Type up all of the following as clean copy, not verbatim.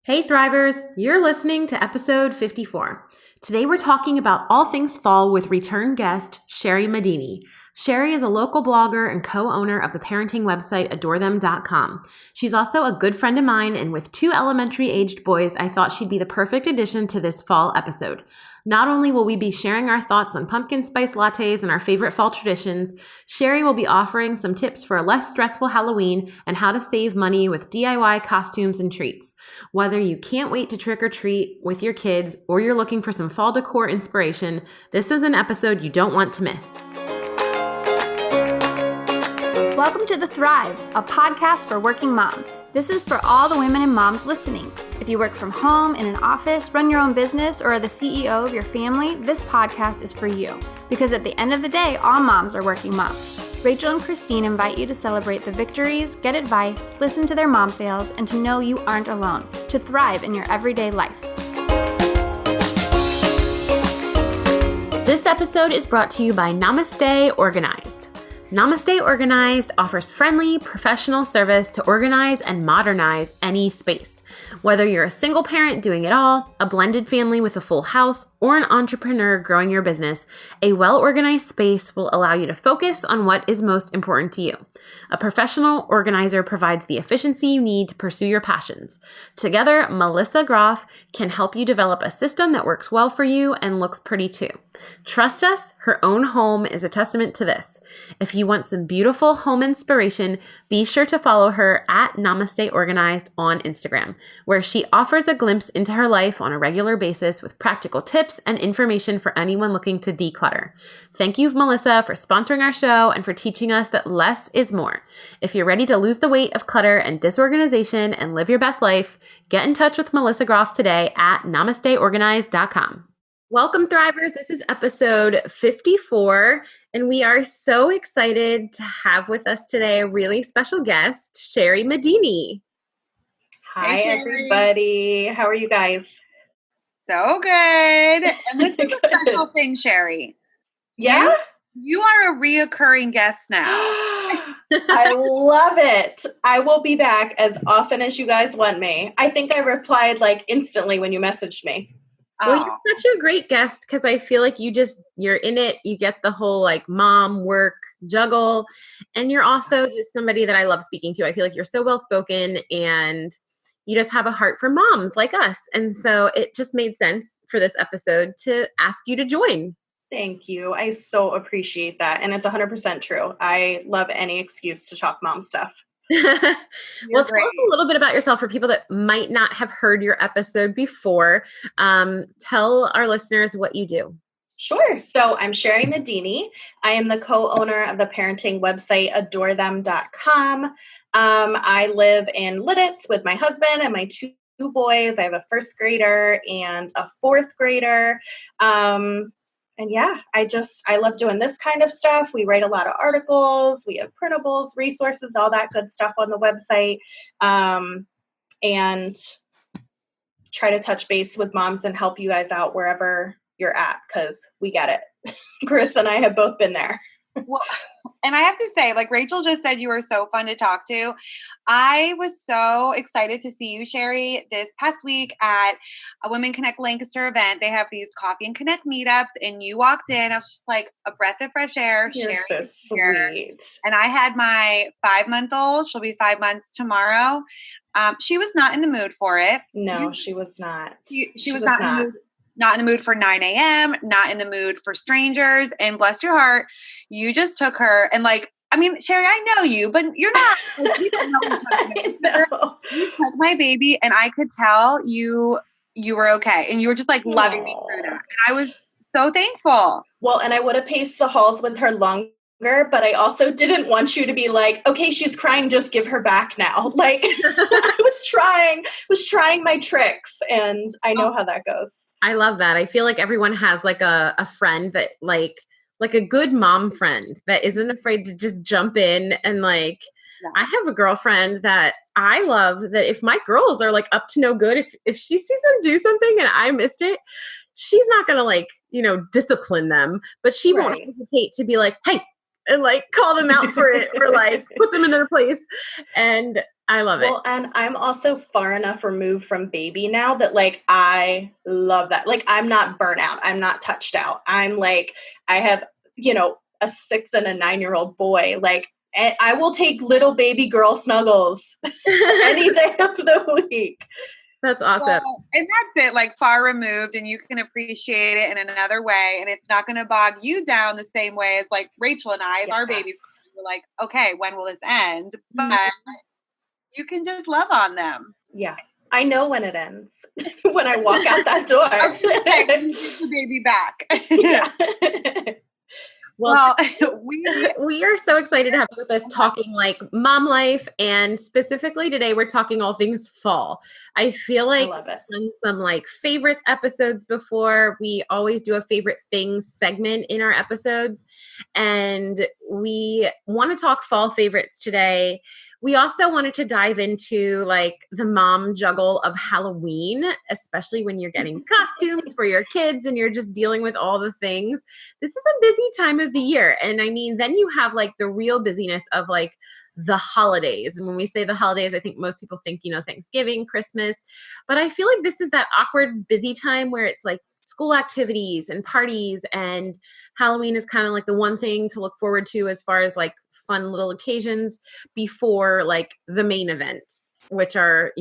Hey Thrivers, you're listening to episode 54. Today we're talking about all things fall with return guest Shari Medini. Shari is a local blogger and co-owner of the parenting website adorethem.com. She's also a good friend of mine, and with two elementary-aged boys, I thought she'd be the perfect addition to this fall episode. Not only will we be sharing our thoughts on pumpkin spice lattes and our favorite fall traditions, Shari will be offering some tips for a less stressful Halloween and how to save money with DIY costumes and treats. Whether you can't wait to trick or treat with your kids or you're looking for some fall decor inspiration, this is an episode you don't want to miss. Welcome to The Thrive, a podcast for working moms. This is for all the women and moms listening. If you work from home, in an office, run your own business, or are the CEO of your family, this podcast is for you. Because at the end of the day, all moms are working moms. Rachel and Christine invite you to celebrate the victories, get advice, listen to their mom fails, and to know you aren't alone, to thrive in your everyday life. This episode is brought to you by Namaste Organized. Namaste Organized offers friendly, professional service to organize and modernize any space. Whether you're a single parent doing it all, a blended family with a full house, or an entrepreneur growing your business, a well-organized space will allow you to focus on what is most important to you. A professional organizer provides the efficiency you need to pursue your passions. Together, Melissa Groff can help you develop a system that works well for you and looks pretty too. Trust us, her own home is a testament to this. If you want some beautiful home inspiration, be sure to follow her at Namaste Organized on Instagram, where she offers a glimpse into her life on a regular basis with practical tips and information for anyone looking to declutter. Thank you, Melissa, for sponsoring our show and for teaching us that less is more. If you're ready to lose the weight of clutter and disorganization and live your best life, get in touch with Melissa Groff today at namasteorganized.com. Welcome, Thrivers. This is episode 54, and we are so excited to have with us today a really special guest, Shari Medini. Hi, everybody. How are you guys? So good. And this is a special thing, Shari. Yeah? You are a reoccurring guest now. I love it. I will be back as often as you guys want me. I think I replied instantly when you messaged me. Well, you're such a great guest because I feel like you're in it. You get the whole mom, work, juggle. And you're also just somebody that I love speaking to. I feel like you're so well-spoken and you just have a heart for moms like us. And so it just made sense for this episode to ask you to join. Thank you. I so appreciate that. And it's 100% true. I love any excuse to talk mom stuff. Well, tell us a little bit about yourself for people that might not have heard your episode before. Tell our listeners what you do. Sure. So I'm Shari Medini. I am the co-owner of the parenting website adorethem.com. I live in Lidditz with my husband and my two boys. I have a first grader and a fourth grader. And yeah, I love doing this kind of stuff. We write a lot of articles. We have printables, resources, all that good stuff on the website. And try to touch base with moms and help you guys out wherever you're at, because we get it. Chris and I have both been there. Well, and I have to say, Rachel just said, you were so fun to talk to. I was so excited to see you, Shari, this past week at a Women Connect Lancaster event. They have these Coffee and Connect meetups, and you walked in. I was just like a breath of fresh air. You're Shari so sweet. And I had my 5-month-old. She'll be 5 months tomorrow. She was not in the mood for it. No, she was not. She was not in the mood for 9 a.m., not in the mood for strangers. And bless your heart, you just took her and Shari, I know you, but you're not. You don't know each other. You took my baby, and I could tell you were okay. And you were just loving me through that. And I was so thankful. Well, and I would have paced the halls with her longer, but I also didn't want you to be okay, she's crying, just give her back now. I was trying my tricks, and I know how that goes. I love that. I feel like everyone has a friend that a good mom friend that isn't afraid to just jump in and I have a girlfriend that I love that if my girls are up to no good, if she sees them do something and I missed it, she's not going to discipline them, but she won't hesitate to be hey, and call them out for it or put them in their place. And I love it. Well, and I'm also far enough removed from baby now that like I love that. Like I'm not burnt out. I'm not touched out. I'm like I have, a 6 and a 9-year-old boy. Like I will take little baby girl snuggles any day of the week. That's awesome. Well, and that's it, like far removed, and you can appreciate it in another way, and it's not going to bog you down the same way as like Rachel and I, as our babies. We're like, okay, when will this end? But you can just love on them. Yeah. I know when it ends. When I walk out that door. Okay, you get the baby back. Yeah. Well, we are so excited to have you with us talking like mom life, and specifically today we're talking all things fall. I feel like I love it. We've done some like favorites episodes before. We always do a favorite things segment in our episodes, and we want to talk fall favorites today. We also wanted to dive into like the mom juggle of Halloween, especially when you're getting costumes for your kids and you're just dealing with all the things. This is a busy time of the year. And I mean, then you have like the real busyness of like the holidays. And when we say the holidays, I think most people think, Thanksgiving, Christmas, but I feel like this is that awkward busy time where it's like school activities and parties, and Halloween is kind of like the one thing to look forward to as far as like fun little occasions before like the main events, which are,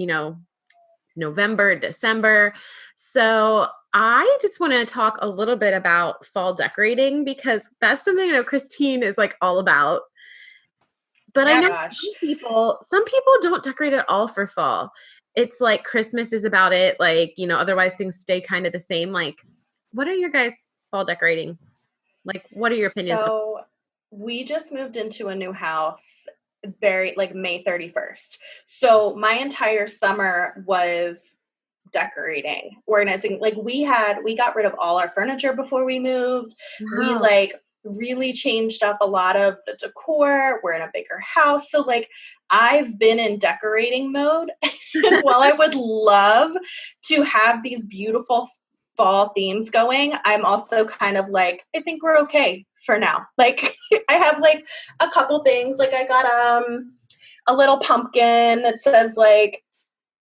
November, December. So I just want to talk a little bit about fall decorating because that's something I know Christine is like all about. But I know some people don't decorate at all for fall. It's like Christmas is about it. Like, otherwise things stay kind of the same. Like, what are your guys' fall decorating? Like, what are your opinions? So we just moved into a new house May 31st. So my entire summer was decorating, organizing. Like we got rid of all our furniture before we moved. Wow. We really changed up a lot of the decor. We're in a bigger house. So I've been in decorating mode. And while I would love to have these beautiful fall themes going, I'm also kind of like, I think we're okay for now. Like I have a couple things. Like I got a little pumpkin that says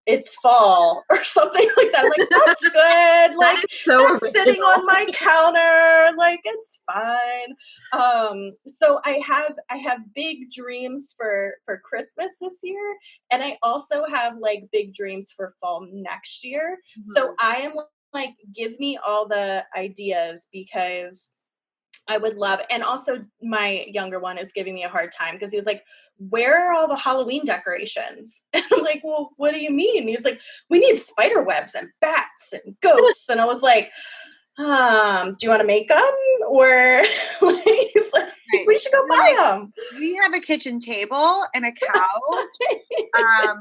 it's fall or something like that. I'm like, that's good. Like that's sitting on my counter. Like it's fine. So I have big dreams for Christmas this year. And I also have big dreams for fall next year. Mm-hmm. So I am give me all the ideas because I would love, and also my younger one is giving me a hard time because he was like, where are all the Halloween decorations? And I'm like, well, what do you mean? He's like, we need spider webs and bats and ghosts. And I was like, do you want to make them? Or he's like, we should go buy them. We have a kitchen table and a couch,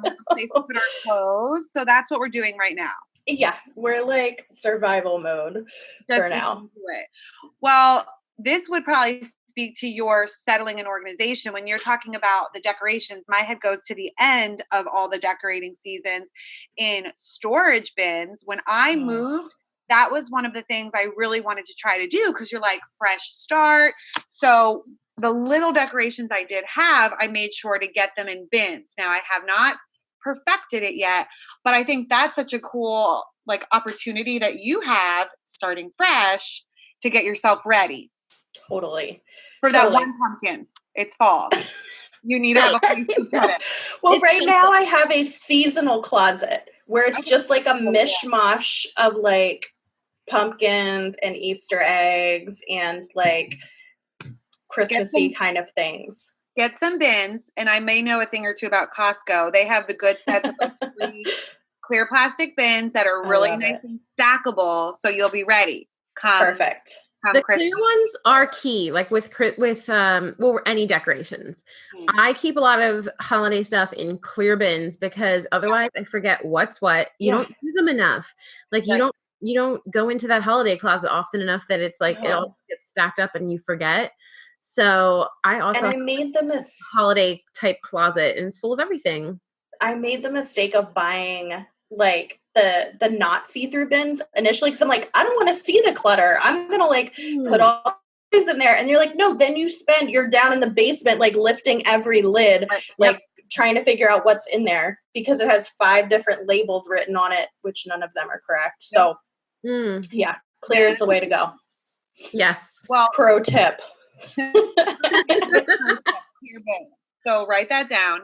with a place to put our clothes. So that's what we're doing right now. Yeah, we're survival mode for now. Well, this would probably speak to your settling and organization. When you're talking about the decorations, my head goes to the end of all the decorating seasons in storage bins. When I moved, that was one of the things I really wanted to try to do because you're fresh start. So the little decorations I did have, I made sure to get them in bins. Now I have not perfected it yet, but I think that's such a cool opportunity that you have starting fresh to get yourself ready. Totally. For that one pumpkin. It's fall. You need to have a place to put it. Well, right now I have a seasonal closet where it's just a mishmash of pumpkins and Easter eggs and Christmassy kind of things. Get some bins, and I may know a thing or two about Costco. They have the good sets of clear plastic bins that are really nice and stackable, so you'll be ready. Perfect. The clear ones are key, with any decorations. Mm-hmm. I keep a lot of holiday stuff in clear bins because otherwise I forget what's what. You don't use them enough. You don't go into that holiday closet often enough that it's it all gets stacked up and you forget. So I made the holiday type closet and it's full of everything. I made the mistake of buying the not see-through bins initially because I'm I don't want to see the clutter. I'm gonna put all these in there, and you're no, then you're down in the basement lifting every lid, trying to figure out what's in there because it has 5 different labels written on it, which none of them are correct. So yeah, clear is the way to go. Yes. Well, pro tip. So write that down.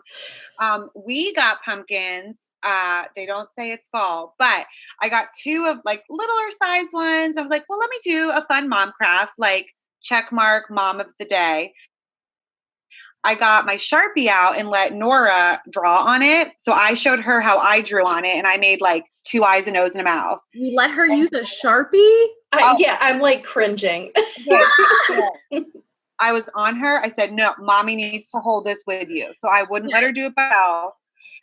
We got pumpkins. They don't say it's fall, but I got 2 of like littler size ones. I was like, well, let me do a fun mom craft, like check mark mom of the day. I got my Sharpie out and let Nora draw on it. So I showed her how I drew on it, and I made like 2 eyes, a nose, and a mouth. You let her use a Sharpie? Yeah, I'm like cringing. I was on her. I said, no, mommy needs to hold this with you. So I wouldn't let her do it by herself.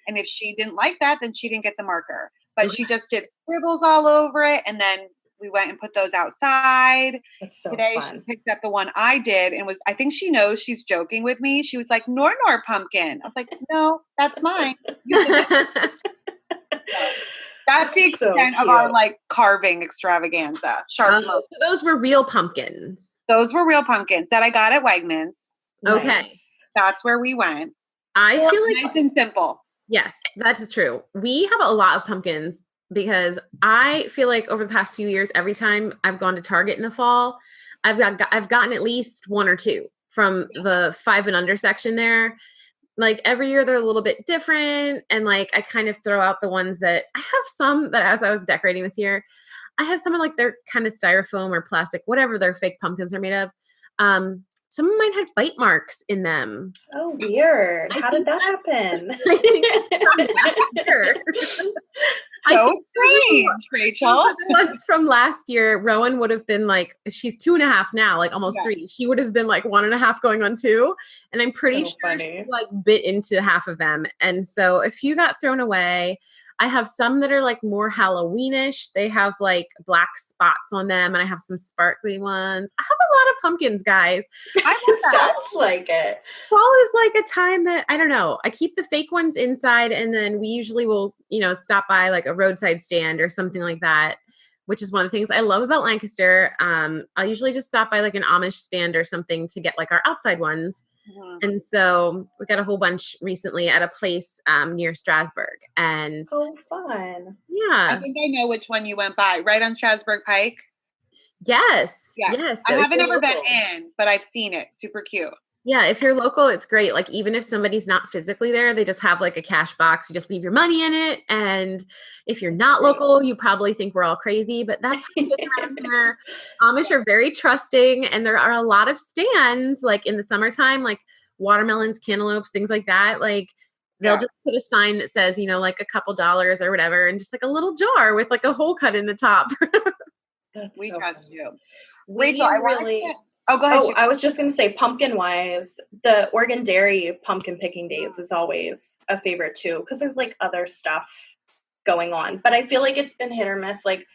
And if she didn't like that, then she didn't get the marker. But she just did scribbles all over it. And then we went and put those outside. That's so Today fun. she picked up the one I did and I think she knows she's joking with me. She was like, Nor pumpkin. I was like, no, that's mine. That's the extent of our like carving extravaganza. So those were real pumpkins. Those were real pumpkins that I got at Wegmans. Okay. Nice. That's where we went. I feel like nice and simple. Yes, that is true. We have a lot of pumpkins because I feel like over the past few years, every time I've gone to Target in the fall, I've gotten at least 1 or 2 from the 5 and under section there. Like every year they're a little bit different. And like, I kind of throw out the ones that I have some that as I was decorating this year, I have some of like they're kind of styrofoam or plastic, whatever their fake pumpkins are made of. Some of mine had bite marks in them. Oh, weird. How did that happen? I think so strange, Rachel. The ones from last year, Rowan would have been like, she's 2.5 now, like almost 3. She would have been like 1.5 going on 2. And I'm pretty sure she like bit into half of them. And so a few got thrown away. I have some that are like more Halloweenish. They have like black spots on them, and I have some sparkly ones. I have a lot of pumpkins, guys. Sounds like it. Fall is like a time that, I don't know, I keep the fake ones inside, and then we usually will, stop by like a roadside stand or something like that, which is one of the things I love about Lancaster. I'll usually just stop by like an Amish stand or something to get like our outside ones. Mm-hmm. And so we got a whole bunch recently at a place near Strasbourg. And fun. Yeah. I think I know which one you went by, right on Strasbourg Pike. Yes. Yes. I haven't ever been in, but I've seen it. Super cute. Yeah, if you're local, it's great. Like even if somebody's not physically there, they just have like a cash box. You just leave your money in it. And if you're not local, you probably think we're all crazy, but that's how it is around here. Amish are very trusting, and there are a lot of stands like in the summertime, like watermelons, cantaloupes, things like that. Like they'll just put a sign that says, like a couple dollars or whatever, and just like a little jar with like a hole cut in the top. We trust you. Rachel, Oh, go ahead. Oh, I was just going to say, pumpkin-wise, the Oregon Dairy Pumpkin Picking Days is always a favorite, too, because there's, like, other stuff going on. But I feel like it's been hit or miss. Like,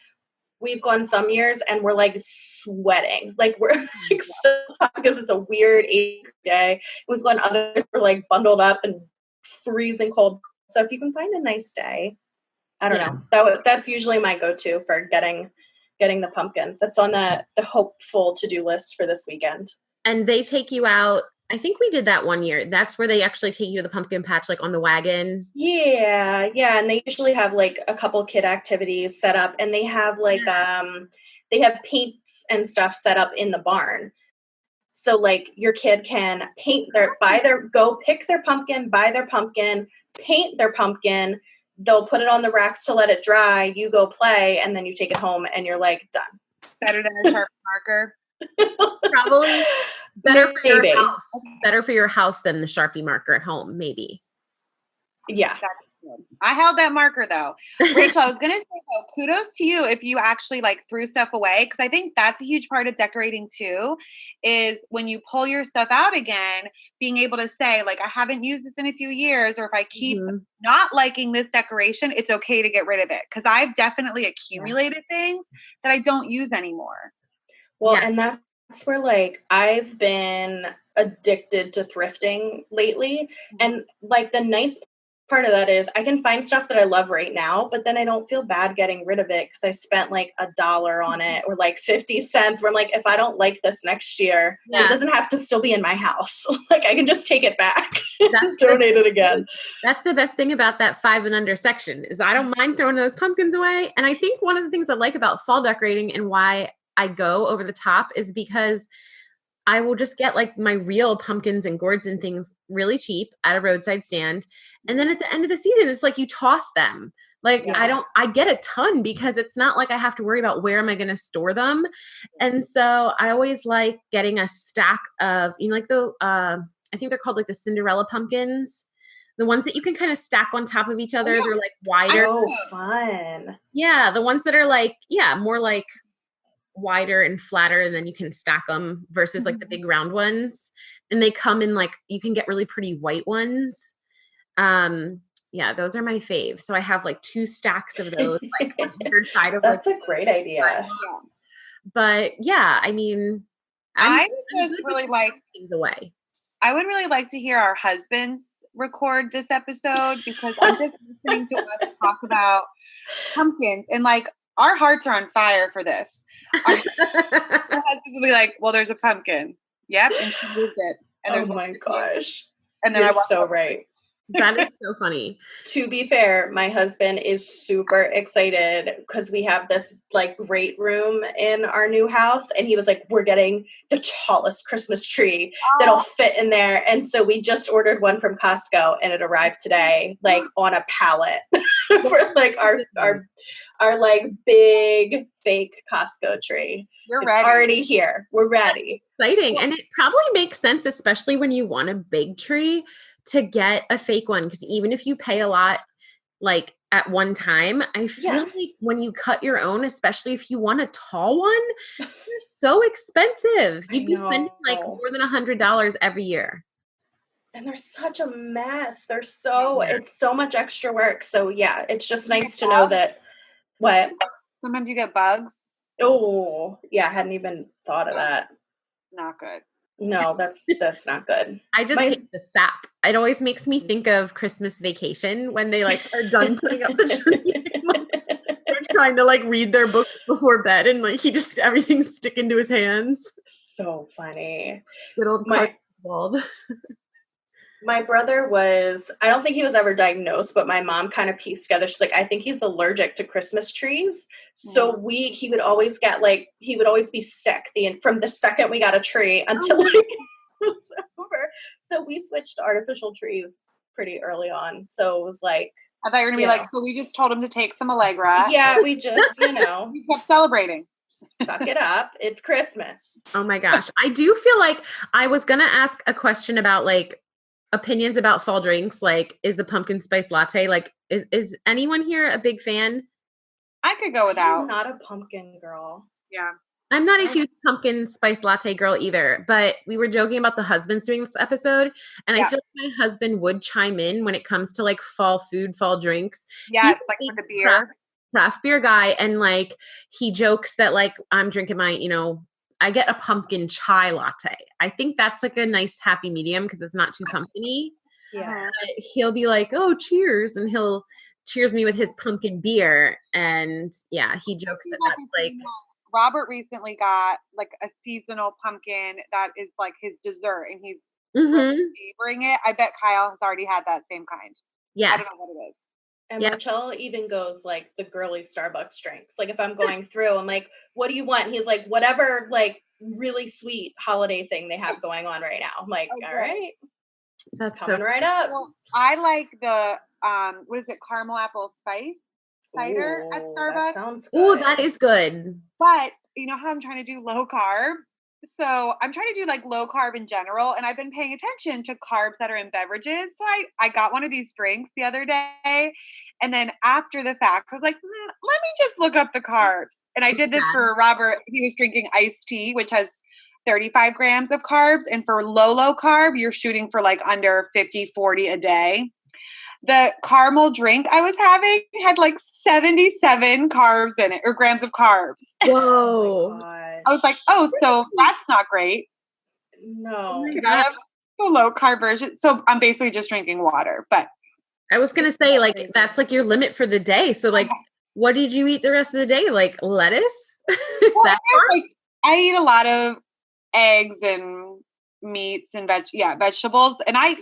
we've gone some years, and we're, like, sweating. Like, we're, like, so hot because it's a weird day. We've gone others, we're, like, bundled up and freezing cold. So if you can find a nice day, I don't know. That's usually my go-to for getting the pumpkins. That's on the hopeful to-do list for this weekend. And they take you out. I think we did that one year. That's where they actually take you to the pumpkin patch, like on the wagon. Yeah. And they usually have like a couple kid activities set up, and they have like they have paints and stuff set up in the barn. So like your kid can go pick their pumpkin, buy their pumpkin, paint their pumpkin. They'll put it on the racks to let it dry. You go play, and then you take it home, and you're like, done. Better than a Sharpie marker. Probably better for your house. Better for your house than the Sharpie marker at home, maybe. Yeah. I held that marker though. Rachel, I was going to say though, kudos to you if you actually like threw stuff away. Cause I think that's a huge part of decorating too, is when you pull your stuff out again, being able to say like, I haven't used this in a few years, or if I keep not liking this decoration, it's okay to get rid of it. Cause I've definitely accumulated things that I don't use anymore. Well, and that's where like, I've been addicted to thrifting lately. And like the nice part of that is I can find stuff that I love right now, but then I don't feel bad getting rid of it because I spent like $1 on it or like 50 cents where I'm like, if I don't like this next year, it doesn't have to still be in my house. Like I can just take it back and donate it again. That's the best thing about that 5 and under section is I don't mind throwing those pumpkins away. And I think one of the things I like about fall decorating and why I go over the top is because I will just get like my real pumpkins and gourds and things really cheap at a roadside stand. And then at the end of the season, it's like you toss them. Like I get a ton because it's not like I have to worry about where am I going to store them. And so I always like getting a stack of, like I think they're called like the Cinderella pumpkins, the ones that you can kind of stack on top of each other. They're like wider. Oh, fun. Yeah. The ones that are like, more like wider and flatter, and then you can stack them versus like the big round ones. And they come in like, you can get really pretty white ones. Those are my fave. So I have like 2 stacks of those like on either side of That's a great idea. But I mean, I just really like things away. I would really like to hear our husbands record this episode because I'm just listening to us talk about pumpkins and like our hearts are on fire for this. Our husbands will be like, well, there's a pumpkin. Yep. And she moved it. And there's my gosh. And then You're so right. That is so funny. To be fair, my husband is super excited because we have this like great room in our new house. And he was like, we're getting the tallest Christmas tree that'll fit in there. And so we just ordered one from Costco and it arrived today, like on a pallet for like our like big fake Costco tree. You're ready. Already here. We're ready. Exciting. And it probably makes sense, especially when you want a big tree, to get a fake one. Because even if you pay a lot, like at one time, I feel like when you cut your own, especially if you want a tall one, they're so expensive. You'd be spending like more than $100 every year. And they're such a mess. It's so much extra work. So it's just nice to know that. What? Sometimes you get bugs. Oh, yeah. I hadn't even thought of that. Not good. No, that's not good. I just hate the sap. It always makes me think of Christmas Vacation when they like are done putting up the tree. They're trying to like read their book before bed and like everything's sticking to his hands. So funny. Good old bald. My brother I don't think he was ever diagnosed, but my mom kind of pieced together. She's like, I think he's allergic to Christmas trees. So he would always be sick from the second we got a tree until it was over. So we switched to artificial trees pretty early on. So it was like, I thought you were going to be like, so we just told him to take some Allegra. Yeah, we just, we kept celebrating. Suck it up. It's Christmas. Oh my gosh. I do feel like I was going to ask a question about like, opinions about fall drinks, like is the pumpkin spice latte, like is anyone here a big fan? I could go without. I'm not a pumpkin girl. Yeah. I'm not a huge pumpkin spice latte girl either, but we were joking about the husbands doing this episode, and I feel like my husband would chime in when it comes to like fall food, fall drinks. Yes, like for the beer. Craft beer guy, and like he jokes that like I'm drinking my, I get a pumpkin chai latte. I think that's like a nice happy medium because it's not too pumpkin-y. Yeah. He'll be like, oh, cheers. And he'll cheers me with his pumpkin beer. And he jokes that that's like. Robert recently got like a seasonal pumpkin that is like his dessert and he's savoring it. I bet Kyle has already had that same kind. Yeah. I don't know what it is. And Marcel even goes like the girly Starbucks drinks. Like if I'm going through, I'm like, what do you want? And he's like, whatever, like really sweet holiday thing they have going on right now. I'm like, all right. That's coming right up. Well, I like the, what is it? Caramel apple spice cider at Starbucks. That sounds good. Oh, that is good. But you know how I'm trying to do low carb? So I'm trying to do like low carb in general. And I've been paying attention to carbs that are in beverages. So I got one of these drinks the other day. And then after the fact, I was like, let me just look up the carbs. And I did this for Robert. He was drinking iced tea, which has 35 grams of carbs. And for low carb, you're shooting for like under 50, 40 a day. The caramel drink I was having had like 77 carbs in it, or grams of carbs. Whoa. Oh I was like, oh, so that's not great. No. Can I have the low carb version? So I'm basically just drinking water, but I was going to say, like, that's like your limit for the day. So, like, what did you eat the rest of the day? Like, lettuce? Well, like, I eat a lot of eggs and meats and vegetables. And I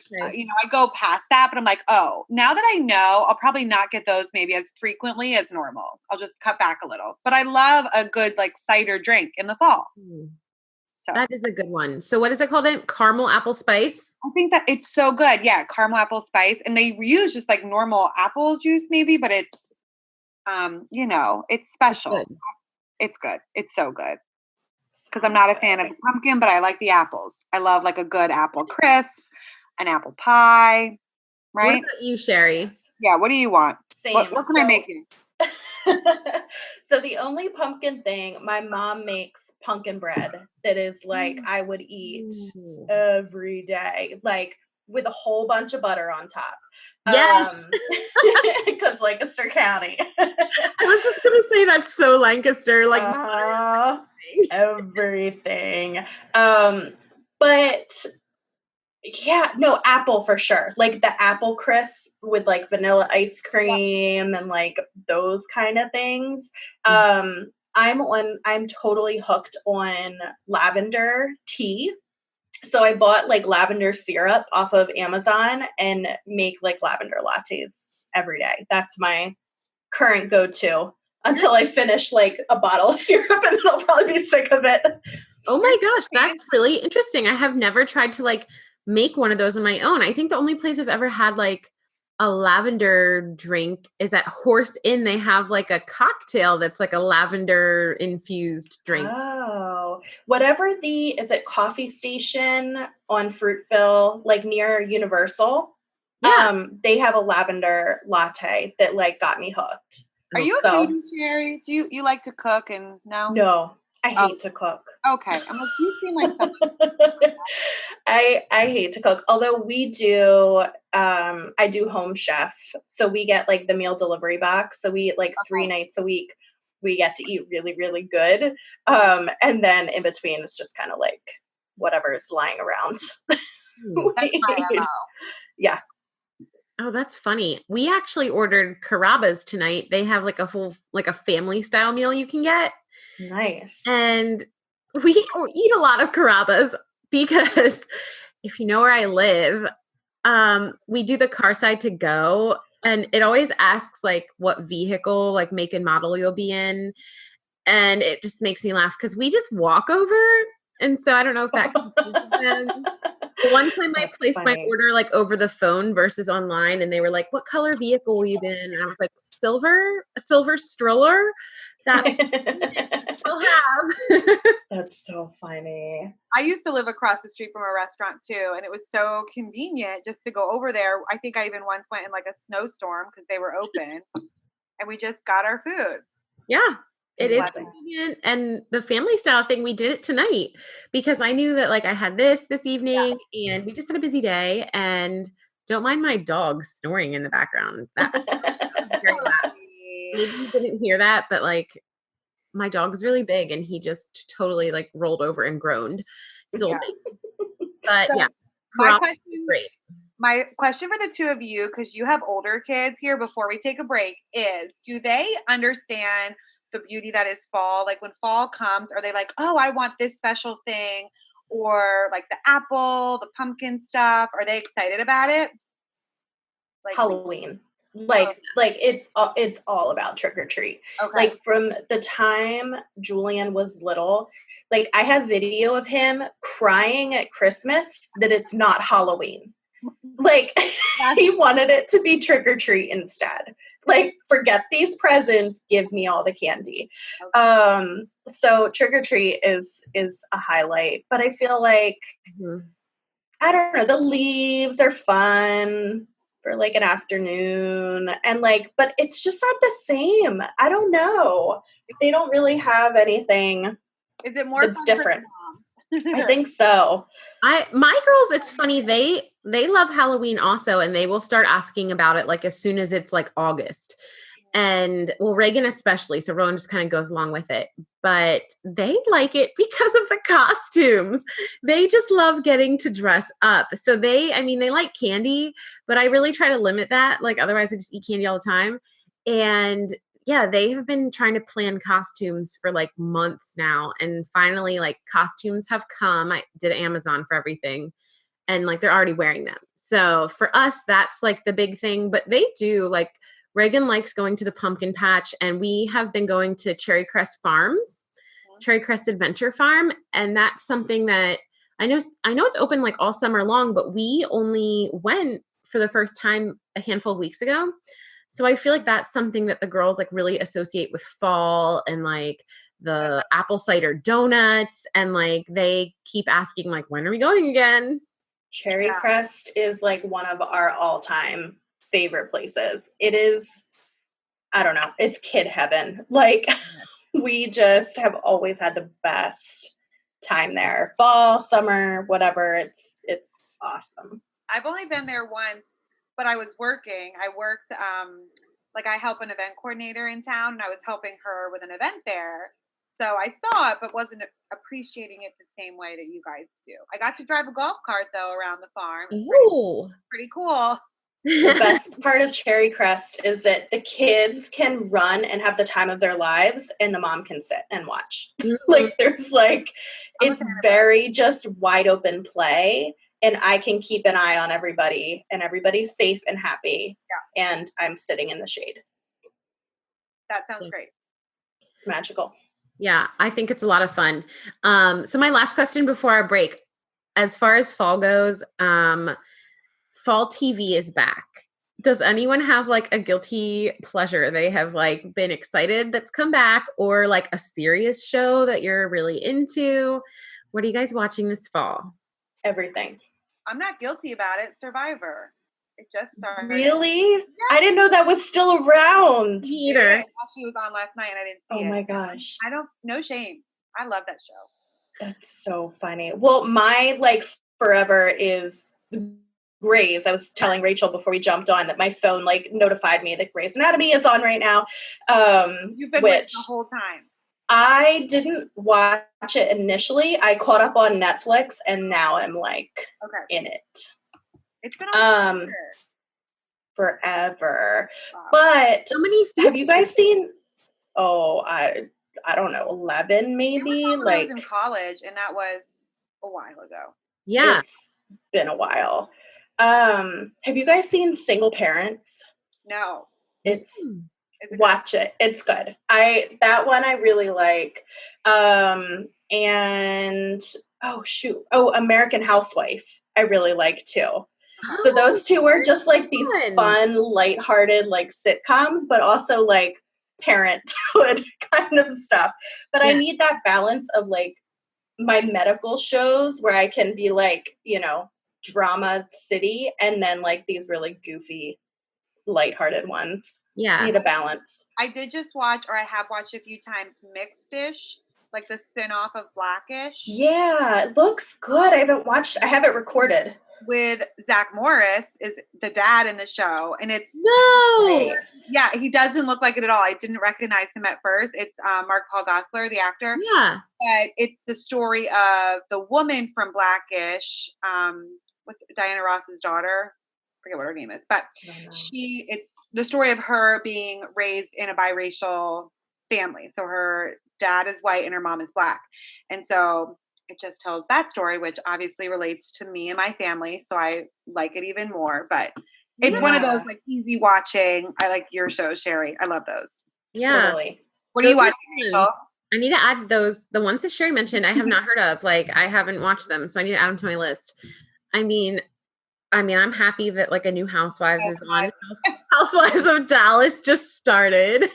go past that, but I'm like, oh, now that I know, I'll probably not get those maybe as frequently as normal. I'll just cut back a little. But I love a good like cider drink in the fall. So. That is a good one. So what is it called? Caramel apple spice? I think that it's so good. Yeah, caramel apple spice. And they use just like normal apple juice maybe, but it's, it's special. It's good. It's so good. Because I'm not a fan of the pumpkin, but I like the apples. I love like a good apple crisp, an apple pie, right? What about you, Shari? Yeah, what do you want? Same. What can I make you? So the only pumpkin thing, my mom makes pumpkin bread that is like I would eat every day, like with a whole bunch of butter on top. Yes. Because Lancaster County. I was just going to say that's so Lancaster, like everything. But yeah, no, apple for sure. Like the apple crisp with like vanilla ice cream and like those kind of things. I'm totally hooked on lavender tea. So I bought like lavender syrup off of Amazon and make like lavender lattes every day. That's my current go-to until I finish like a bottle of syrup, and then I'll probably be sick of it. Oh my gosh, that's really interesting. I have never tried to like make one of those on my own. I think the only place I've ever had like a lavender drink is at Horse Inn. They have like a cocktail that's like a lavender infused drink. Oh, whatever is it Coffee Station on Fruitville, like near Universal? Yeah. They have a lavender latte that like got me hooked. Are you a foodie, Shari? Do you like to cook and no? No, I hate to cook. Okay. I'm like, you seem like something. I hate to cook. Although we do, I do home chef. So we get like the meal delivery box. So we eat like 3 nights a week. We get to eat really, really good. And then in between, it's just kind of like whatever is lying around. Yeah. Oh, that's funny. We actually ordered Carrabba's tonight. They have like a whole, like a family style meal you can get. Nice. And we eat a lot of Carrabba's because if you know where I live, we do the car side to go, and it always asks like what vehicle, like make and model you'll be in. And it just makes me laugh because we just walk over. And so I don't know if that confuses them. One time I placed my order like over the phone versus online, and they were like, what color vehicle will you be in? And I was like, a silver stroller. That's I'll have. That's so funny. I used to live across the street from a restaurant too, and it was so convenient just to go over there. I think I even once went in like a snowstorm because they were open, and we just got our food. Yeah. It is convenient. And the family style thing, we did it tonight because I knew that like I had this evening and we just had a busy day, and don't mind my dog snoring in the background. That was very loud. Maybe you didn't hear that, but like my dog is really big and he just totally like rolled over and groaned. So, but so, my question for the two of you, because you have older kids here before we take a break, is do they understand the beauty that is fall? Like when fall comes, are they like, oh, I want this special thing, or like the apple, the pumpkin stuff? Are they excited about it? Like Halloween. Like it's all about trick or treat. Okay. Like from the time Julian was little, like I have video of him crying at Christmas that it's not Halloween. Like he wanted it to be trick or treat instead. Like, forget these presents, give me all the candy. Okay. So trick or treat is a highlight, but I feel like, I don't know, the leaves are fun for like an afternoon, and like, but it's just not the same. I don't know. They don't really have anything. Is it more that's different? I think so. My girls, it's funny. They love Halloween also, and they will start asking about it like as soon as it's like August. And well, Reagan especially, so Rowan just kind of goes along with it, but they like it because of the costumes. They just love getting to dress up. So they like candy, but I really try to limit that. Like otherwise I just eat candy all the time. And yeah, they have been trying to plan costumes for like months now. And finally, like costumes have come. I did Amazon for everything. And like they're already wearing them. So for us, that's like the big thing. But they do like Reagan likes going to the pumpkin patch, and we have been going to Cherry Crest Farms, Cherry Crest Adventure Farm. And that's something that I know it's open like all summer long, but we only went for the first time a handful of weeks ago. So I feel like that's something that the girls like really associate with fall and like the apple cider donuts. And like, they keep asking like, when are we going again? Cherry Crest is like one of our all-time favorite places. It is, I don't know, it's kid heaven. Like we just have always had the best time there. Fall, summer, whatever. It's awesome. I've only been there once, but I was working. I worked, like I help an event coordinator in town, and I was helping her with an event there. So I saw it, but wasn't appreciating it the same way that you guys do. I got to drive a golf cart though around the farm. Pretty cool. The best part of Cherry Crest is that the kids can run and have the time of their lives, and the mom can sit and watch. Like there's like, it's very just wide open play, and I can keep an eye on everybody, and everybody's safe and happy. Yeah. And I'm sitting in the shade. That sounds great. It's magical. Yeah, I think it's a lot of fun. So my last question before our break, as far as fall goes, fall TV is back. Does anyone have like a guilty pleasure they have like been excited that's come back, or like a serious show that you're really into? What are you guys watching this fall? Everything. I'm not guilty about it. Survivor. It just started. Really? Yeah. I didn't know that was still around. Me either. It actually was on last night and I didn't see it. Oh my gosh. No shame. I love that show. That's so funny. Well, my like forever is Grey's. I was telling Rachel before we jumped on that my phone like notified me that Grey's Anatomy is on right now. You've been waiting the whole time. I didn't watch it initially. I caught up on Netflix, and now I'm like in it. It's been on forever. Wow. But have you guys seen? Oh, I don't know, 11 maybe. Like I was in college, and that was a while ago. Yeah, it's been a while. Have you guys seen Single Parents? No. Watch it. It's good. That one I really like. And American Housewife I really like too. So those two were just like these fun, lighthearted like sitcoms, but also like parenthood kind of stuff. But I need that balance of like my medical shows where I can be like, drama city, and then like these really goofy, lighthearted ones. Yeah. I need a balance. I did just watch, or I have watched a few times, Mixed-ish, like the spinoff of Blackish. Yeah, it looks good. I have it recorded. With Zach Morris is the dad in the show, and it's yeah, he doesn't look like it at all. I didn't recognize him at first. It's Mark Paul Gosselaar, the actor. Yeah, but it's the story of the woman from Blackish, what's Diana Ross's daughter? I forget what her name is, but it's the story of her being raised in a biracial family. So her dad is white and her mom is black, and so it just tells that story, which obviously relates to me and my family. So I like it even more, but it's one of those like easy watching. I like your shows, Sherry. I love those. Yeah. Totally. What are you watching, Rachel? I need to add those, the ones that Sherry mentioned, I have not heard of. Like I haven't watched them, so I need to add them to my list. I mean, I'm happy that like a new Housewives is on. Housewives of Dallas just started.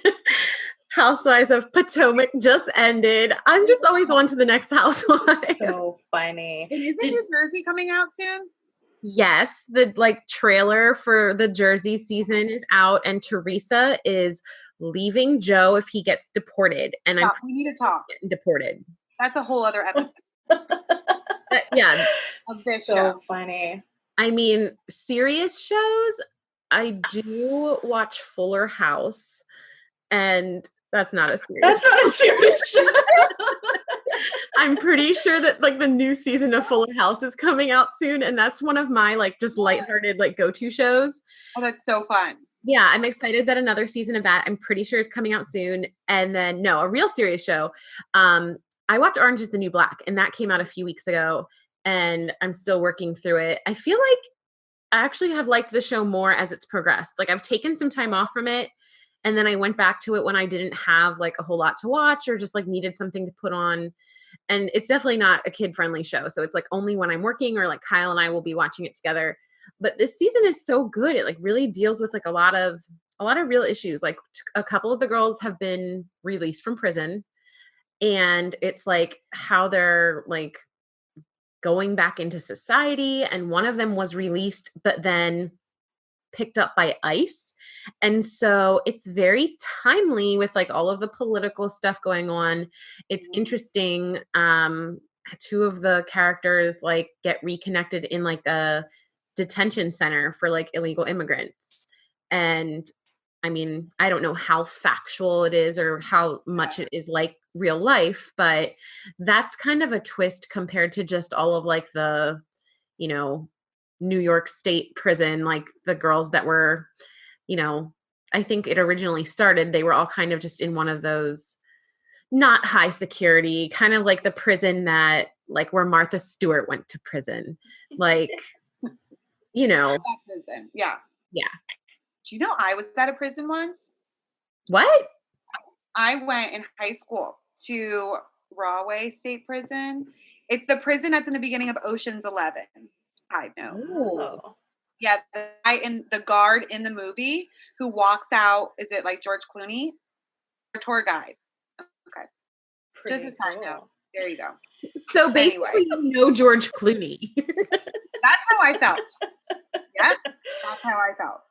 Housewives of Potomac just ended. I'm just always on to the next Housewives. So funny. And isn't New Jersey coming out soon? Yes, the like trailer for the Jersey season is out, and Teresa is leaving Joe if he gets deported. And we need to talk. Deported. That's a whole other episode. Yeah, of this so show. Funny. I mean, serious shows. I do watch Fuller House. and that's not a serious That's not a serious show. I'm pretty sure that like the new season of Fuller House is coming out soon, and that's one of my like just lighthearted like go-to shows. Oh, that's so fun. Yeah, I'm excited that another season of that I'm pretty sure is coming out soon. And then no, a real serious show. I watched Orange is the New Black, and that came out a few weeks ago, and I'm still working through it. I feel like I actually have liked the show more as it's progressed. Like I've taken some time off from it, and then I went back to it when I didn't have like a whole lot to watch or just like needed something to put on. And it's definitely not a kid-friendly show. So it's like only when I'm working or like Kyle and I will be watching it together. But this season is so good. It like really deals with like a lot of real issues. Like a couple of the girls have been released from prison, and it's like how they're like going back into society. And one of them was released, but then picked up by ICE. And so it's very timely with like all of the political stuff going on. It's interesting. Two of the characters like get reconnected in like a detention center for like illegal immigrants. And I mean, I don't know how factual it is or how much it is like real life, but that's kind of a twist compared to just all of like the, you know, New York State prison, like the girls that were, you know, I think it originally started, they were all kind of just in one of those not high security, kind of like the prison that like where Martha Stewart went to prison. Like, you know. That prison. Yeah. Yeah. Do you know I was at a prison once? What? I went in high school to Rahway State Prison. It's the prison that's in the beginning of Ocean's 11. I know. Oh. Yeah, the guard in the movie who walks out, is it like George Clooney? A tour guide. Okay. Pretty Just a side cool. note. There you go. So basically, you know George Clooney. That's how I felt. Yeah, that's how I felt.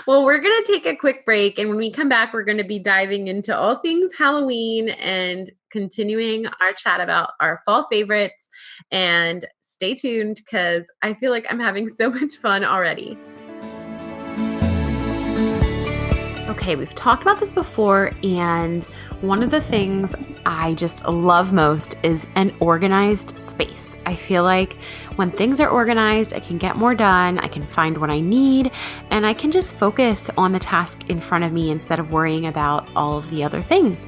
Well, we're going to take a quick break. And when we come back, we're going to be diving into all things Halloween and continuing our chat about our fall favorites. And stay tuned because I feel like I'm having so much fun already. Okay, we've talked about this before, and one of the things I just love most is an organized space. I feel like when things are organized, I can get more done, I can find what I need, and I can just focus on the task in front of me instead of worrying about all of the other things.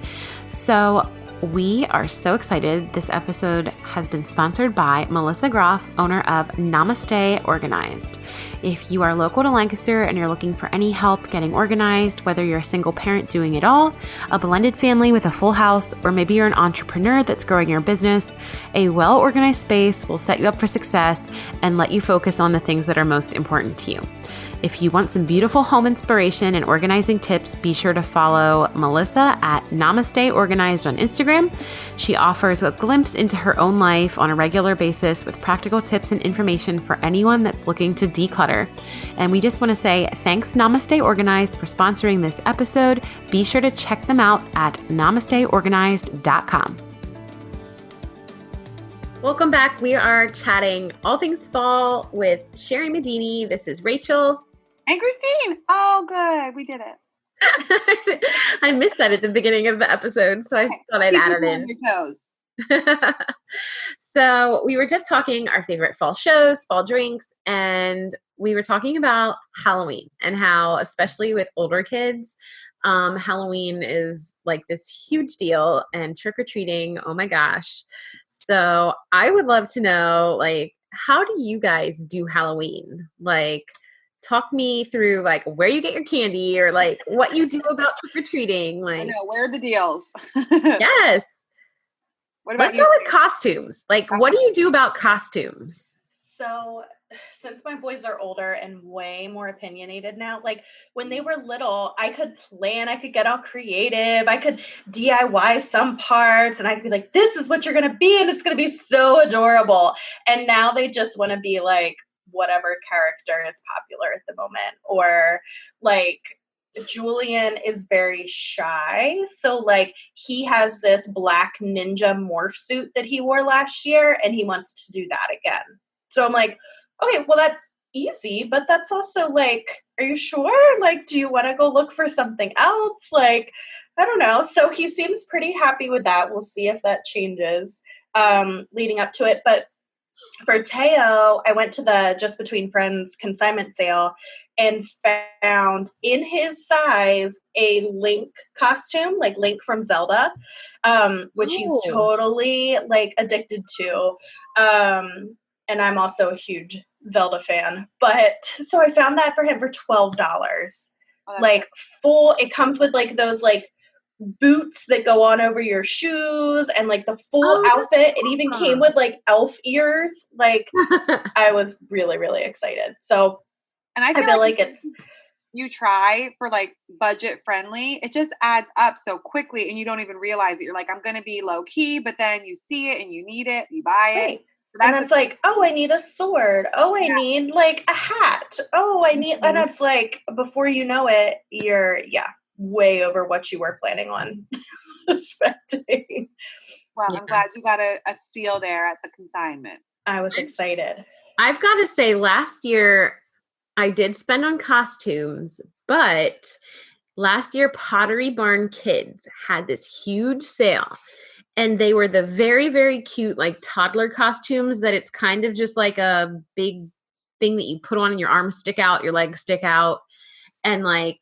So we are so excited. This episode has been sponsored by Melissa Groff, owner of Namaste Organized. If you are local to Lancaster and you're looking for any help getting organized, whether you're a single parent doing it all, a blended family with a full house, or maybe you're an entrepreneur that's growing your business, a well-organized space will set you up for success and let you focus on the things that are most important to you. If you want some beautiful home inspiration and organizing tips, be sure to follow Melissa at Namaste Organized on Instagram. She offers a glimpse into her own life on a regular basis with practical tips and information for anyone that's looking to declutter. And we just want to say thanks Namaste Organized for sponsoring this episode. Be sure to check them out at namasteorganized.com. Welcome back. We are chatting all things fall with Shari Medini. This is Rachel. And Christine. Oh, good. We did it. I missed that at the beginning of the episode, so I thought I'd add it in. Your toes. So we were just talking our favorite fall shows, fall drinks, and we were talking about Halloween and how, especially with older kids, Halloween is like this huge deal, and trick-or-treating, oh my gosh. So I would love to know, like, how do you guys do Halloween? Like, talk me through like where you get your candy or like what you do about trick-or-treating. Like, I know, where are the deals? Yes. What about Let's start with costumes. Like, what do you do about costumes? So since my boys are older and way more opinionated now, like when they were little, I could plan, I could get all creative, I could DIY some parts, and I could be like, this is what you're going to be, and it's going to be so adorable. And now they just want to be like whatever character is popular at the moment. Or like Julian is very shy. So like he has this black ninja morph suit that he wore last year, and he wants to do that again. So I'm like, okay, well, easy, but that's also like, are you sure? Like, do you want to go look for something else? Like, I don't know. So he seems pretty happy with that. We'll see if that changes leading up to it. But for Teo, I went to the Just Between Friends consignment sale and found in his size a Link costume, like Link from Zelda, which he's totally like addicted to. And I'm also a huge Zelda fan. But so I found that for him for $12. Like full, it comes with like those like boots that go on over your shoes and like the full outfit. It even came with like elf ears. Like I was really, really excited. So and I feel like it's you try for like budget friendly, it just adds up so quickly and you don't even realize it. You're like, I'm gonna be low key, but then you see it and you need it, you buy it. So and it's like, oh, I need a sword. Oh, I need like a hat. Oh, I need, and it's like, before you know it, you're, way over what you were planning on spending. Well, I'm glad you got a steal there at the consignment. I was excited. I've got to say, last year I did spend on costumes, but last year Pottery Barn Kids had this huge sale. And they were the very, very cute, like toddler costumes that it's kind of just like a big thing that you put on and your arms stick out, your legs stick out. And like,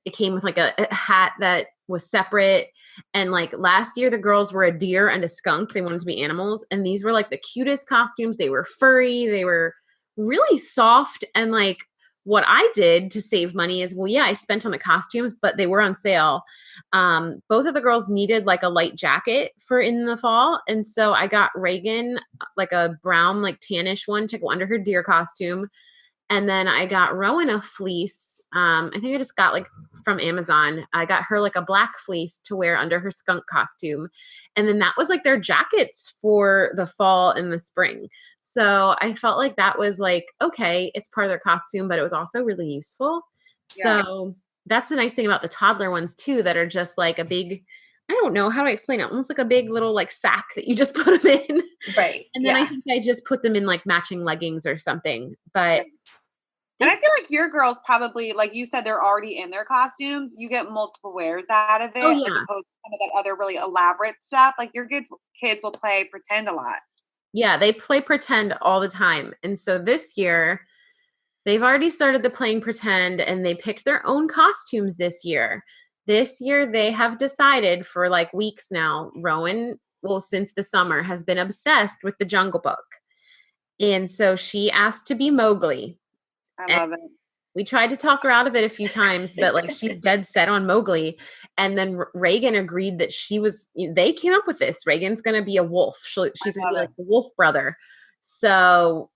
it came with like a hat that was separate. And like last year, the girls were a deer and a skunk. They wanted to be animals. And these were like the cutest costumes. They were furry. They were really soft. And like what I did to save money is, I spent on the costumes, but they were on sale. Both of the girls needed like a light jacket for in the fall. And so I got Reagan like a brown, like tannish one to go under her deer costume. And then I got Rowan a fleece. I think I just got like from Amazon. I got her like a black fleece to wear under her skunk costume. And then that was like their jackets for the fall and the spring. So I felt like that was like, okay, it's part of their costume, but it was also really useful. Yeah. So that's the nice thing about the toddler ones too, that are just like a big, I don't know how to explain it, almost like a big little like sack that you just put them in. Right. And then I think I just put them in like matching leggings or something. But and I feel like your girls probably, like you said, they're already in their costumes. You get multiple wears out of it, as opposed to some of that other really elaborate stuff. Like your kids will play pretend a lot. Yeah, they play pretend all the time. And so this year, they've already started the playing pretend and they picked their own costumes this year. This year, they have decided for like weeks now, Rowan, since the summer, has been obsessed with the Jungle Book. And so she asked to be Mowgli. I love it. We tried to talk her out of it a few times, but like she's dead set on Mowgli. And then Reagan agreed that they came up with this. Reagan's going to be a wolf. She's going to be like the wolf brother. So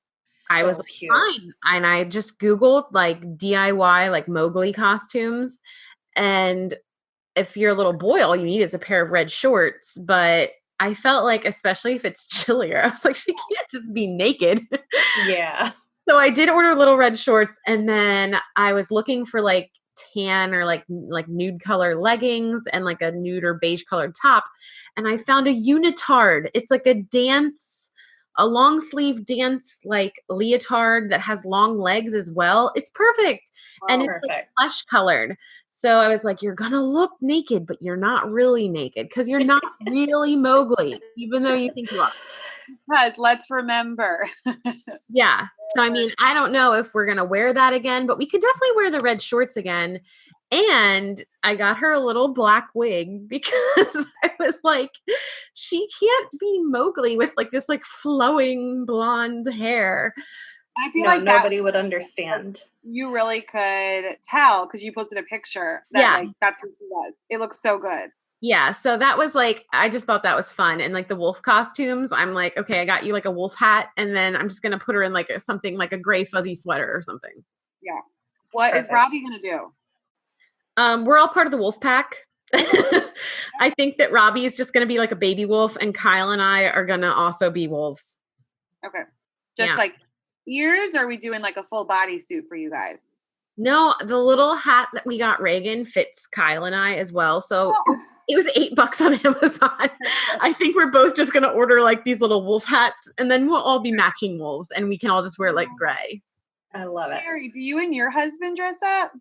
I was like, fine. And I just Googled like DIY, like Mowgli costumes. And if you're a little boy, all you need is a pair of red shorts. But I felt like, especially if it's chillier, I was like, she can't just be naked. Yeah. So I did order little red shorts, and then I was looking for like tan or like nude color leggings and like a nude or beige colored top. And I found a unitard. It's like a long sleeve dance like leotard that has long legs as well. It's perfect. And it's like flesh colored. So I was like, you're going to look naked, but you're not really naked because you're not really Mowgli, even though you think you are. Because let's remember. Yeah. So, I mean, I don't know if we're going to wear that again, but we could definitely wear the red shorts again. And I got her a little black wig because I was like, she can't be Mowgli with like this like flowing blonde hair. I feel like nobody would understand. You really could tell because you posted a picture that like that's who she was. It looks so good. Yeah, so that was like, I just thought that was fun. And like the wolf costumes, I'm like, okay, I got you like a wolf hat, and then I'm just going to put her in like something like a gray fuzzy sweater or something. Yeah. What is Robbie going to do? We're all part of the wolf pack. I think that Robbie is just going to be like a baby wolf, and Kyle and I are going to also be wolves. Okay. Just like ears, or are we doing like a full body suit for you guys? No, the little hat that we got Reagan fits Kyle and I as well. So it was $8 on Amazon. I think we're both just going to order like these little wolf hats, and then we'll all be matching wolves, and we can all just wear like gray. I love it. Shari, do you and your husband dress up?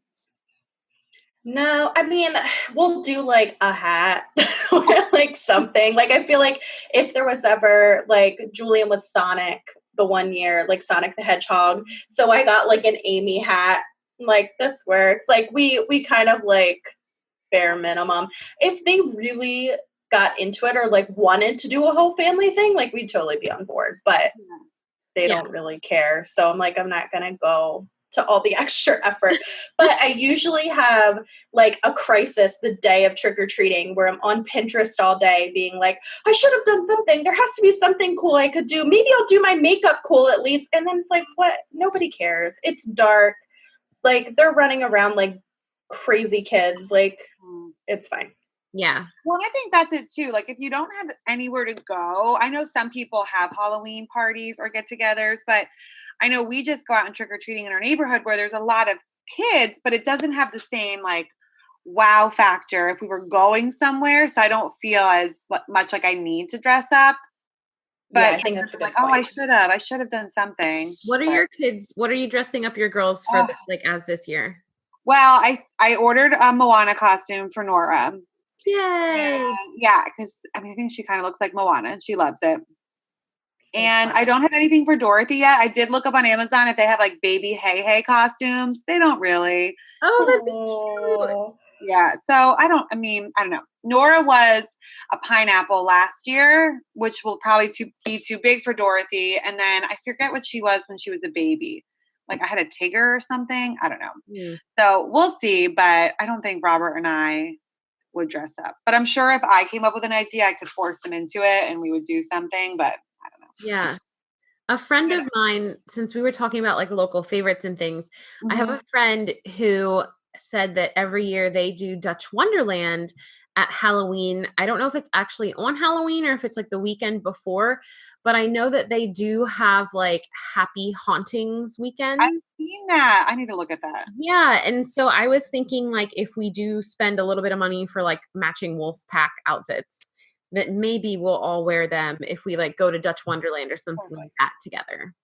No, I mean, we'll do like a hat or like something. Like, I feel like if there was ever, like, Julian was Sonic the one year, like Sonic the Hedgehog. So I got like an Amy hat. Like, this works. Like, we kind of like bare minimum. If they really got into it or like wanted to do a whole family thing, like, we'd totally be on board. But they don't really care. So I'm like, I'm not going to go to all the extra effort. But I usually have like a crisis the day of trick-or-treating where I'm on Pinterest all day being like, I should have done something. There has to be something cool I could do. Maybe I'll do my makeup cool at least. And then it's like, what? Nobody cares. It's dark. Like, they're running around like crazy kids. Like, it's fine. Yeah. Well, I think that's it too. Like, if you don't have anywhere to go, I know some people have Halloween parties or get-togethers, but I know we just go out and trick-or-treating in our neighborhood where there's a lot of kids, but it doesn't have the same like wow factor if we were going somewhere. So I don't feel as much like I need to dress up. But yeah, I think that's a good like, point. oh, I should have done something. What are your kids? What are you dressing up your girls for? Like, as this year? Well, I ordered a Moana costume for Nora. Yay! Yeah, because I think she kind of looks like Moana and she loves it. And I don't have anything for Dorothy yet. I did look up on Amazon if they have like baby Hey costumes. They don't really. Oh, that'd be cute. Yeah. So I don't know. Nora was a pineapple last year, which will probably be too big for Dorothy. And then I forget what she was when she was a baby. Like, I had a Tigger or something. I don't know. So we'll see. But I don't think Robert and I would dress up. But I'm sure if I came up with an idea, I could force them into it and we would do something. But I don't know. Yeah. A friend of mine, since we were talking about like local favorites and things, I have a friend who said that every year they do Dutch Wonderland at Halloween. I don't know if it's actually on Halloween or if it's like the weekend before, but I know that they do have like Happy Hauntings weekend. I've seen that. I need to look at that. Yeah. And so I was thinking, like, if we do spend a little bit of money for like matching wolf pack outfits, that maybe we'll all wear them if we like go to Dutch Wonderland or something like that together.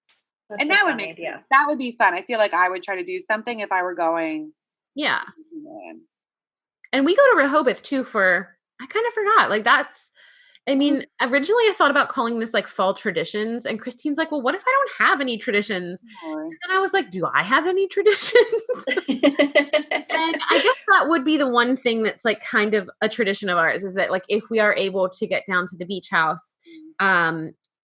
That's and that would make sense. That would be fun. I feel like I would try to do something if I were going. Yeah. And we go to Rehoboth too I kind of forgot. Like, that's, originally I thought about calling this like fall traditions, and Christine's like, well, what if I don't have any traditions? And then I was like, do I have any traditions? And I guess that would be the one thing that's like kind of a tradition of ours, is that like, if we are able to get down to the beach house,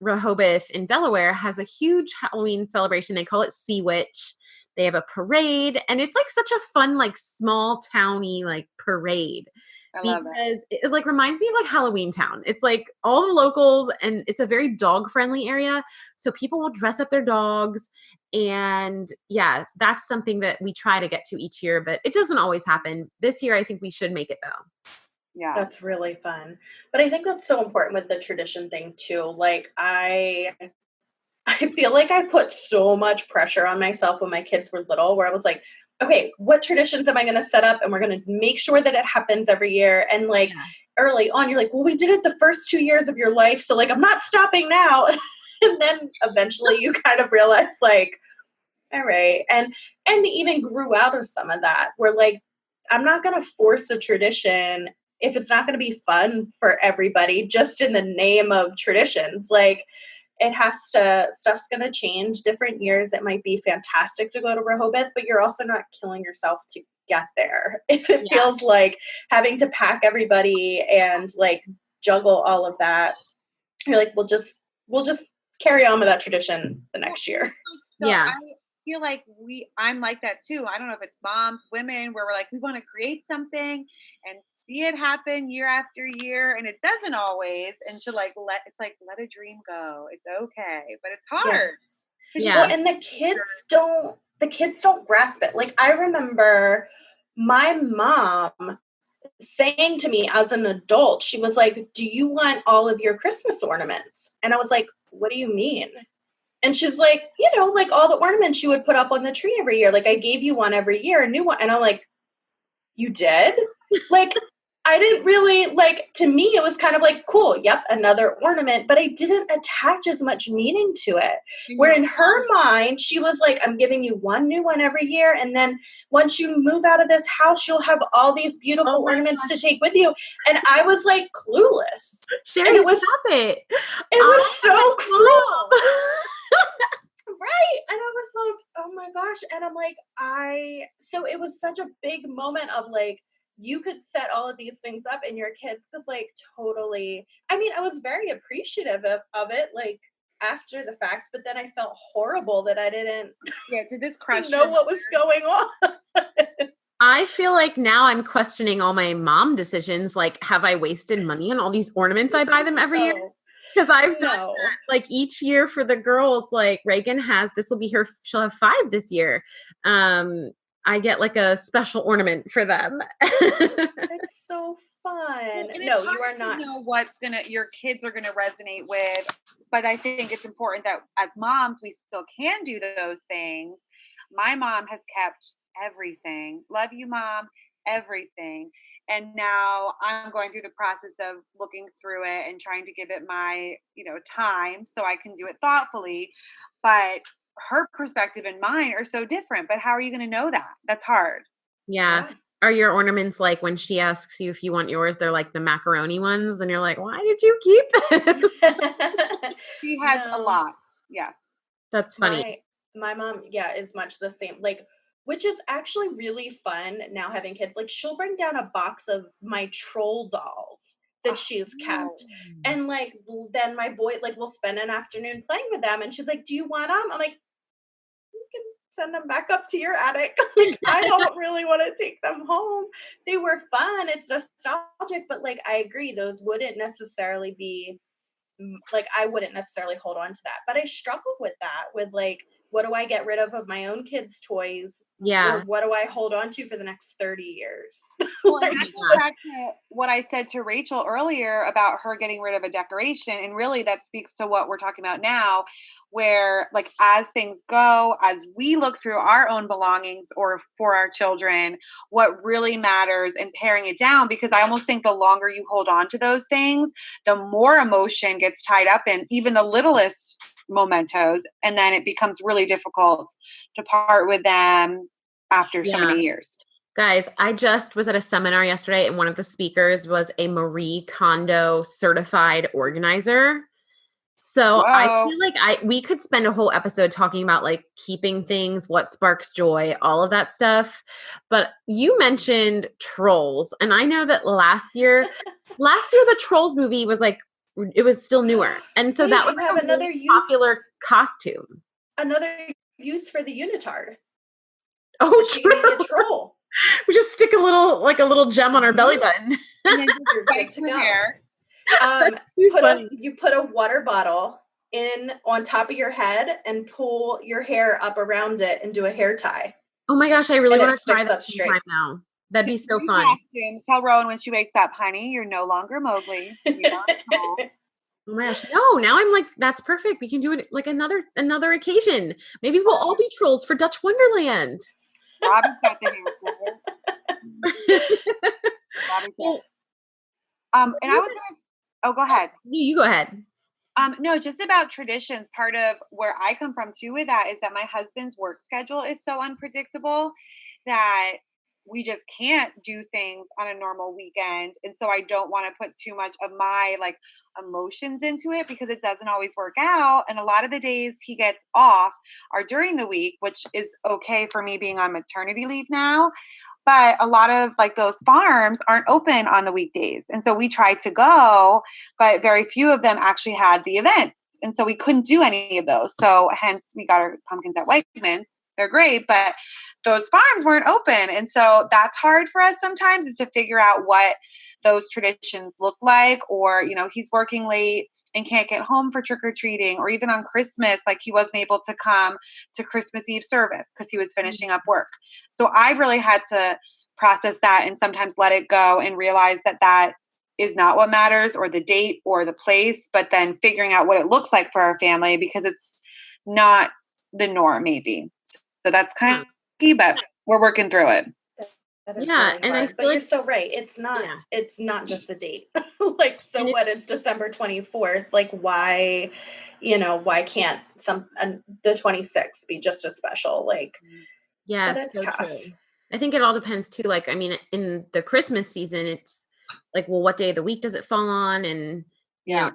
Rehoboth in Delaware has a huge Halloween celebration. They call it Sea Witch. They have a parade, and it's like such a fun, like small towny like parade. I love because it like reminds me of like Halloween Town. It's like all the locals, and it's a very dog friendly area. So people will dress up their dogs, and yeah, that's something that we try to get to each year, but it doesn't always happen. This year, I think we should make it though. Yeah. That's really fun. But I think that's so important with the tradition thing too. Like, I feel like I put so much pressure on myself when my kids were little, where I was like, okay, what traditions am I going to set up? And we're going to make sure that it happens every year. And like early on, you're like, well, we did it the first 2 years of your life. So like, I'm not stopping now. And then eventually you kind of realize like, all right. And even grew out of some of that, where like, I'm not going to force a tradition if it's not going to be fun for everybody, just in the name of traditions. Like, stuff's going to change different years. It might be fantastic to go to Rehoboth, but you're also not killing yourself to get there. If it feels like having to pack everybody and like juggle all of that, you're like, we'll just carry on with that tradition the next year. So I feel like I'm like that too. I don't know if it's moms, women, where we're like, we want to create something and see it happen year after year, and it doesn't always. And to like let a dream go. It's okay, but it's hard. Yeah. Well, and the kids don't grasp it. Like, I remember my mom saying to me as an adult, she was like, do you want all of your Christmas ornaments? And I was like, what do you mean? And she's like, like all the ornaments you would put up on the tree every year. Like, I gave you one every year, a new one. And I'm like, you did? Like, I didn't really like, to me, it was kind of like, cool, yep, another ornament, but I didn't attach as much meaning to it. Where in her mind, she was like, I'm giving you one new one every year. And then once you move out of this house, you'll have all these beautiful ornaments to take with you. And I was like clueless. Sherry, and it was, stop it. It was so cruel. Right. And I was like, oh my gosh. And I'm like, so it was such a big moment of like, you could set all of these things up and your kids could like totally, I mean, I was very appreciative of it, like after the fact, but then I felt horrible that I didn't did this crush know what was going on. I feel like now I'm questioning all my mom decisions. Like, have I wasted money on all these ornaments I buy them every year? Because I've done that, like each year for the girls. Like Reagan this will be she'll have 5 this year. I get like a special ornament for them. It's so fun. Well, no, you are not. Know your kids are gonna resonate with, but I think it's important that as moms we still can do those things. My mom has kept everything. Love you, Mom. Everything. And now I'm going through the process of looking through it and trying to give it my, time so I can do it thoughtfully. But her perspective and mine are so different. But how are you going to know that? That's hard. Yeah. Are your ornaments like when she asks you if you want yours, they're like the macaroni ones? And you're like, why did you keep this? She has a lot. Yes. That's funny. My mom, is much the same. Like, which is actually really fun now having kids. Like, she'll bring down a box of my troll dolls that she's kept. And like, then my boy, like, will spend an afternoon playing with them. And she's like, do you want them? I'm like, you can send them back up to your attic. Like, I don't really want to take them home. They were fun. It's nostalgic. But like, I agree. Those wouldn't necessarily be, like, I wouldn't necessarily hold on to that. But I struggle with that, with like, what do I get rid of my own kids' toys? Yeah. Or what do I hold on to for the next 30 years? Well, and that goes back to what I said to Rachel earlier about her getting rid of a decoration. And really that speaks to what we're talking about now, where like, as things go, as we look through our own belongings or for our children, what really matters and paring it down, because I almost think the longer you hold on to those things, the more emotion gets tied up in even the littlest mementos, and then it becomes really difficult to part with them after so many years. Guys, I just was at a seminar yesterday, and one of the speakers was a Marie Kondo certified organizer. So whoa. I feel like we could spend a whole episode talking about like keeping things, what sparks joy, all of that stuff. But you mentioned Trolls, and I know that last year the Trolls movie was like, it was still newer. And so that was like another really popular costume. Another use for the unitard. Oh, true. A troll. We just stick a little gem on our belly button. And then you're good to go. You put a water bottle on top of your head and pull your hair up around it and do a hair tie. Oh my gosh, I really want to try that sometime now. That'd be so fun. Tell Rowan when she wakes up, honey, you're no longer Mowgli. Oh my gosh. No, now I'm like, that's perfect. We can do it like another occasion. Maybe we'll all be trolls for Dutch Wonderland. Robbie's got the hair. And I was gonna go ahead. You go ahead. No, just about traditions. Part of where I come from too with that is that my husband's work schedule is so unpredictable that we just can't do things on a normal weekend. And so I don't want to put too much of my like emotions into it because it doesn't always work out. And a lot of the days he gets off are during the week, which is okay for me being on maternity leave now. But a lot of like those farms aren't open on the weekdays. And so we tried to go, but very few of them actually had the events. And so we couldn't do any of those. So hence we got our pumpkins at Wegmans. They're great, but those farms weren't open. And so that's hard for us sometimes, is to figure out what those traditions look like. Or, he's working late and can't get home for trick-or-treating, or even on Christmas, like he wasn't able to come to Christmas Eve service because he was finishing up work. So I really had to process that and sometimes let it go and realize that that is not what matters, or the date or the place, but then figuring out what it looks like for our family, because it's not the norm maybe. So that's kind of key, but we're working through it. That is Yeah, really and I hard. feel But you're like so right. It's not just a date. Like, so and it what? It's December 24th. Like, why can't the 26th be just as special? Like, but yes, it's so tough. true. I think it all depends too. Like, I mean, in the Christmas season, it's like, well, what day of the week does it fall on? And Yeah.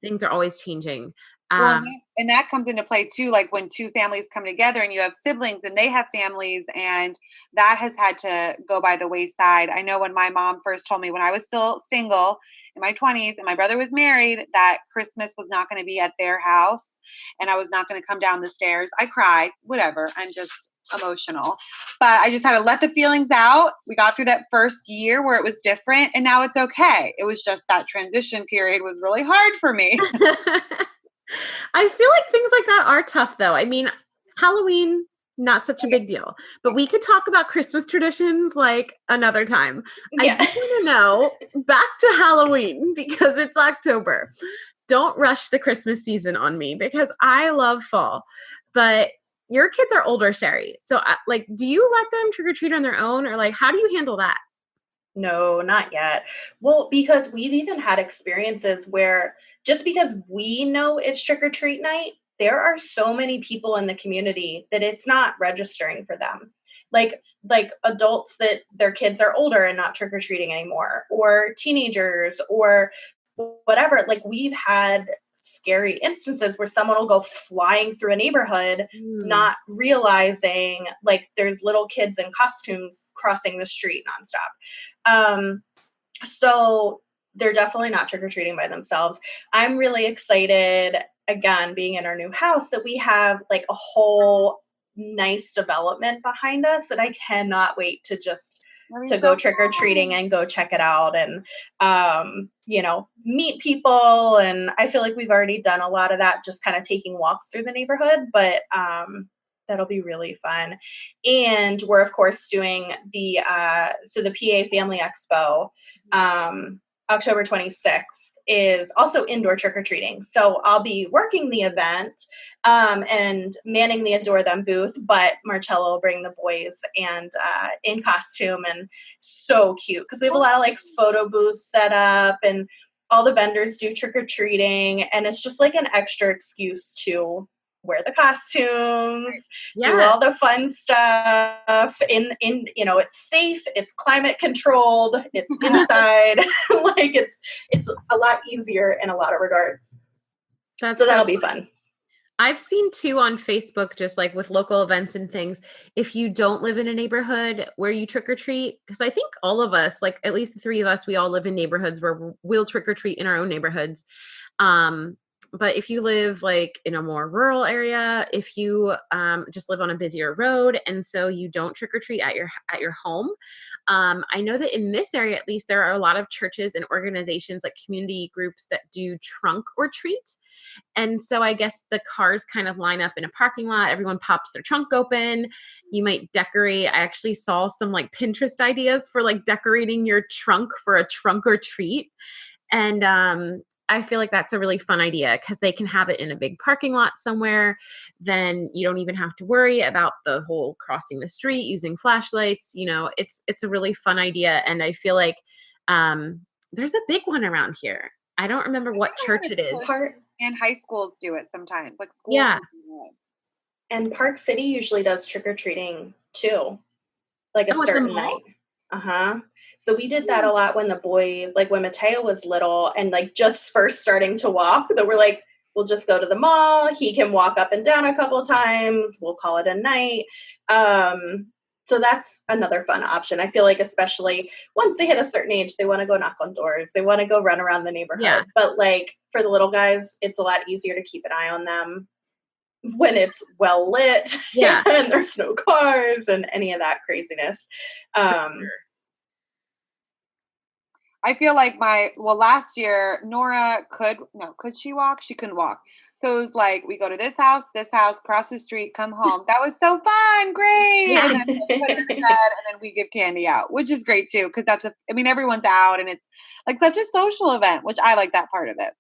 things are always changing. Well, Um, and that comes into play too, like when two families come together and you have siblings and they have families, and that has had to go by the wayside. I know when my mom first told me when I was still single in my 20s and my brother was married that Christmas was not going to be at their house and I was not going to come down the stairs. I cried, whatever. I'm just emotional. But I just had to let the feelings out. We got through that first year where it was different and now it's okay. It was just that transition period was really hard for me. I feel like things like that are tough though. I mean, Halloween, not such a big deal, but we could talk about Christmas traditions like another time. I Yeah. do want to know back to Halloween because it's October. Don't rush the Christmas season on me because I love fall, but your kids are older, Shari. So like, do you let them trick or treat on their own or like, how do you handle that? No, not yet. Well, because we've even had experiences where just because we know it's trick or treat night, there are so many people in the community that it's not registering for them. Like adults that their kids are older and not trick or treating anymore, or teenagers or whatever. Like we've had scary instances where someone will go flying through a neighborhood Mm, not realizing like there's little kids in costumes crossing the street nonstop. So they're definitely not trick-or-treating by themselves. I'm really excited, again, being in our new house, that we have like a whole nice development behind us that I cannot wait to go trick-or-treating and go check it out and meet people. And I feel like we've already done a lot of that, just kind of taking walks through the neighborhood, but that'll be really fun. And we're of course doing the PA Family Expo, October 26th, is also indoor trick-or-treating. So I'll be working the event and manning the Adore Them booth, but Marcello will bring the boys and in costume, and so cute because we have a lot of like photo booths set up and all the vendors do trick-or-treating, and it's just like an extra excuse to wear the costumes, do yeah. all the fun stuff in it's safe, it's climate controlled, it's inside. Like it's a lot easier in a lot of regards. That's So so that'll be fun. fun. I've seen too on Facebook, just like with local events and things, if you don't live in a neighborhood where you trick or treat, because I think all of us, like at least the three of us, we all live in neighborhoods where we'll trick or treat in our own neighborhoods. Um, but if you live like in a more rural area, if you just live on a busier road, and so you don't trick or treat at your home, I know that in this area, at least, there are a lot of churches and organizations like community groups that do trunk or treat. And so I guess the cars kind of line up in a parking lot. Everyone pops their trunk open. You might decorate. I actually saw some like Pinterest ideas for like decorating your trunk for a trunk or treat. And I feel like that's a really fun idea because they can have it in a big parking lot somewhere. Then you don't even have to worry about the whole crossing the street using flashlights. It's a really fun idea. And I feel like there's a big one around here. I don't remember what church it is. And high schools do it sometimes. Like schools. Yeah. And Park City usually does trick-or-treating too, like a certain night. So we did that a lot when the boys, like when Mateo was little and like just first starting to walk, that we're like, we'll just go to the mall. He can walk up and down a couple times. We'll call it a night. So that's another fun option. I feel like especially once they hit a certain age, they want to go knock on doors. They want to go run around the neighborhood. Yeah. But like for the little guys, it's a lot easier to keep an eye on them when it's well lit, Yeah. and there's no cars and any of that craziness. I feel like last year, Nora could she walk? She couldn't walk. So it was like, we go to this house, cross the street, come home. That was so fun. Great. Yeah. And then we put her to bed, and then we give candy out, which is great too. Cause everyone's out and it's like such a social event, which I like that part of it.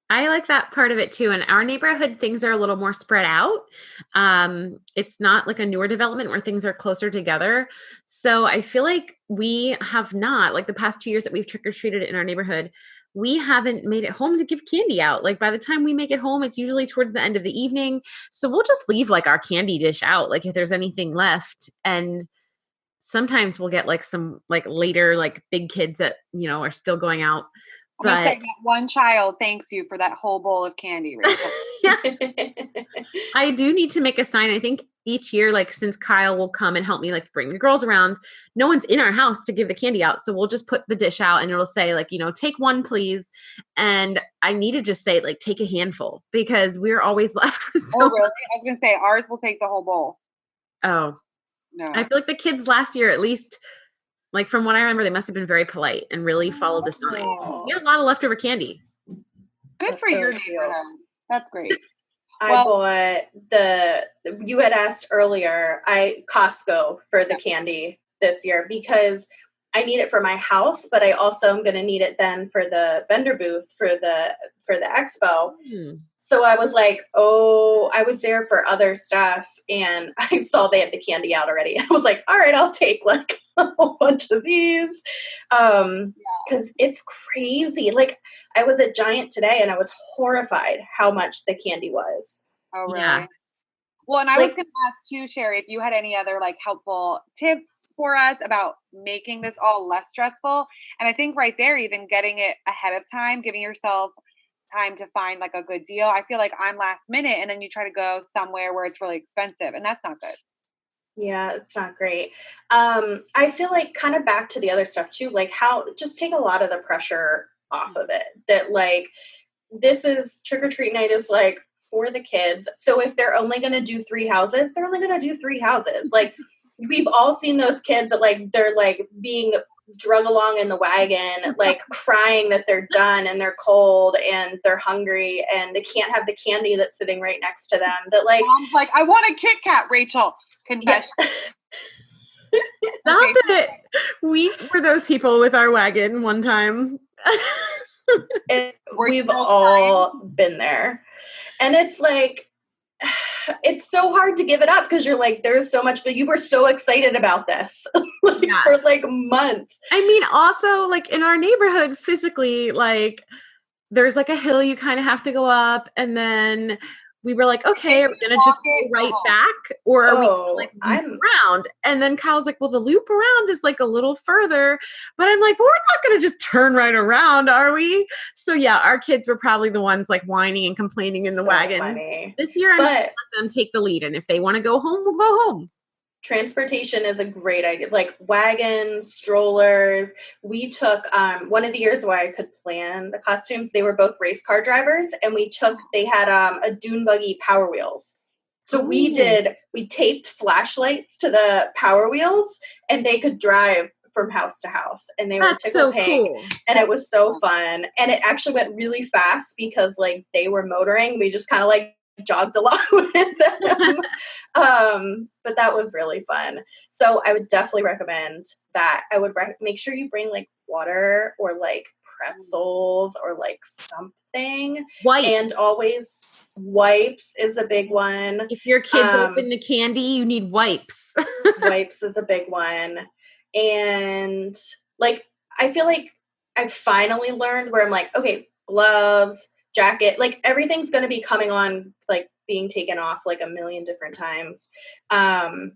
I like that part of it too. In our neighborhood, things are a little more spread out. It's not like a newer development where things are closer together. So I feel like we have not, like the past 2 years that we've trick-or-treated in our neighborhood, we haven't made it home to give candy out. Like by the time we make it home, it's usually towards the end of the evening. So we'll just leave like our candy dish out, like if there's anything left. And sometimes we'll get like some like later, like big kids that, are still going out. I'm going to say But that one child thanks you for that whole bowl of candy, Rachel. yeah, I do need to make a sign. I think each year, like since Kyle will come and help me like bring the girls around, no one's in our house to give the candy out. So we'll just put the dish out and it'll say like, take one, please. And I need to just say like, take a handful because we're always left with so Oh, really? I was going to say ours will take the whole bowl. Oh, no. I feel like the kids last year, at least like from what I remember, they must have been very polite and really followed the sign. We had a lot of leftover candy. Good That's for your really neighborhood. That's great. I bought you had asked earlier, Costco for the candy this year because I need it for my house, but I also am going to need it then for the vendor booth for the expo. So I was like, I was there for other stuff and I saw they had the candy out already. I was like, all right, I'll take like a whole bunch of these. Cause it's crazy. Like I was at Giant today and I was horrified how much the candy was. Oh, really? Yeah. Well, and I was going to ask too, Shari, if you had any other like helpful tips for us about making this all less stressful. And I think right there, even getting it ahead of time, giving yourself time to find like a good deal. I feel like I'm last minute and then you try to go somewhere where it's really expensive and that's not good. Yeah, it's not great. I feel like kind of back to the other stuff too, like how just take a lot of the pressure off of it that like, this is trick or treat night is like for the kids. So if they're only going to do 3 houses, they're only going to do 3 houses. Like we've all seen those kids that like, they're like being drug along in the wagon, like crying that they're done and they're cold and they're hungry and they can't have the candy that's sitting right next to them. That like, Mom's like, I want a Kit Kat, Rachel. Confession. Yeah. Stop it. We were those people with our wagon one time. We've all been there. And it's like, it's so hard to give it up because you're like, there's so much, but you were so excited about this for like months. I mean, also like in our neighborhood physically, like there's like a hill you kind of have to go up and then we were like, okay, are we going to just go right back or are we like loop around? And then Kyle's like, well, the loop around is like a little further, but I'm like, well, we're not going to just turn right around, are we? So yeah, our kids were probably the ones like whining and complaining in the wagon. Funny. This year, I'm just going to let them take the lead. And if they want to go home, we'll go home. Transportation is a great idea, like wagons, strollers. We took one of the years where I could plan the costumes. They were both race car drivers, and they had a dune buggy Power Wheels. So we taped flashlights to the Power Wheels, and they could drive from house to house, and they were tickle pink, cool. And it was so fun. And it actually went really fast because like they were motoring. We just kind of like jogged along with them. But that was really fun. So I would definitely recommend that. I would make sure you bring like water or like pretzels or like something. And always wipes is a big one. If your kids open the candy, you need wipes. Wipes is a big one. And like, I feel like I've finally learned where I'm like, okay, gloves, jacket, like everything's going to be coming on, like being taken off like a million different times. And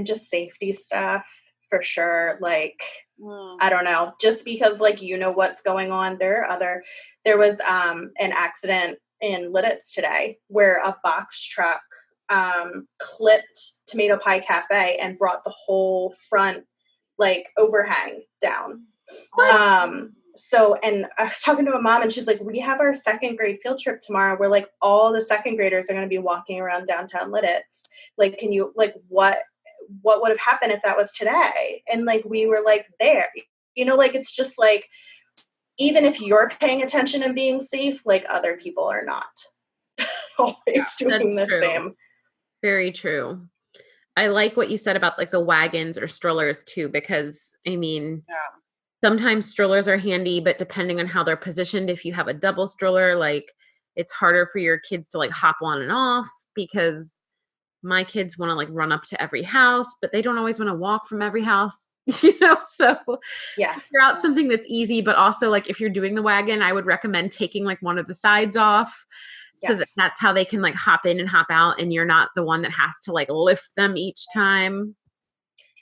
just safety stuff for sure. Like, I don't know, just because like, what's going on. There was an accident in Lidditz today where a box truck clipped Tomato Pie Cafe and brought the whole front like overhang down. So, and I was talking to a mom and she's like, we have our 2nd grade field trip tomorrow where like all the 2nd graders are going to be walking around downtown Lidditz. Like, can you, like, what would have happened if that was today? And like, we were like there, like, it's just like, even if you're paying attention and being safe, like other people are not always doing the same. Very true. I like what you said about like the wagons or strollers too, because I mean, Sometimes strollers are handy, but depending on how they're positioned, if you have a double stroller, like it's harder for your kids to like hop on and off because my kids want to like run up to every house, but they don't always want to walk from every house, so figure out something that's easy, but also like if you're doing the wagon, I would recommend taking like one of the sides off so that's how they can like hop in and hop out and you're not the one that has to like lift them each time.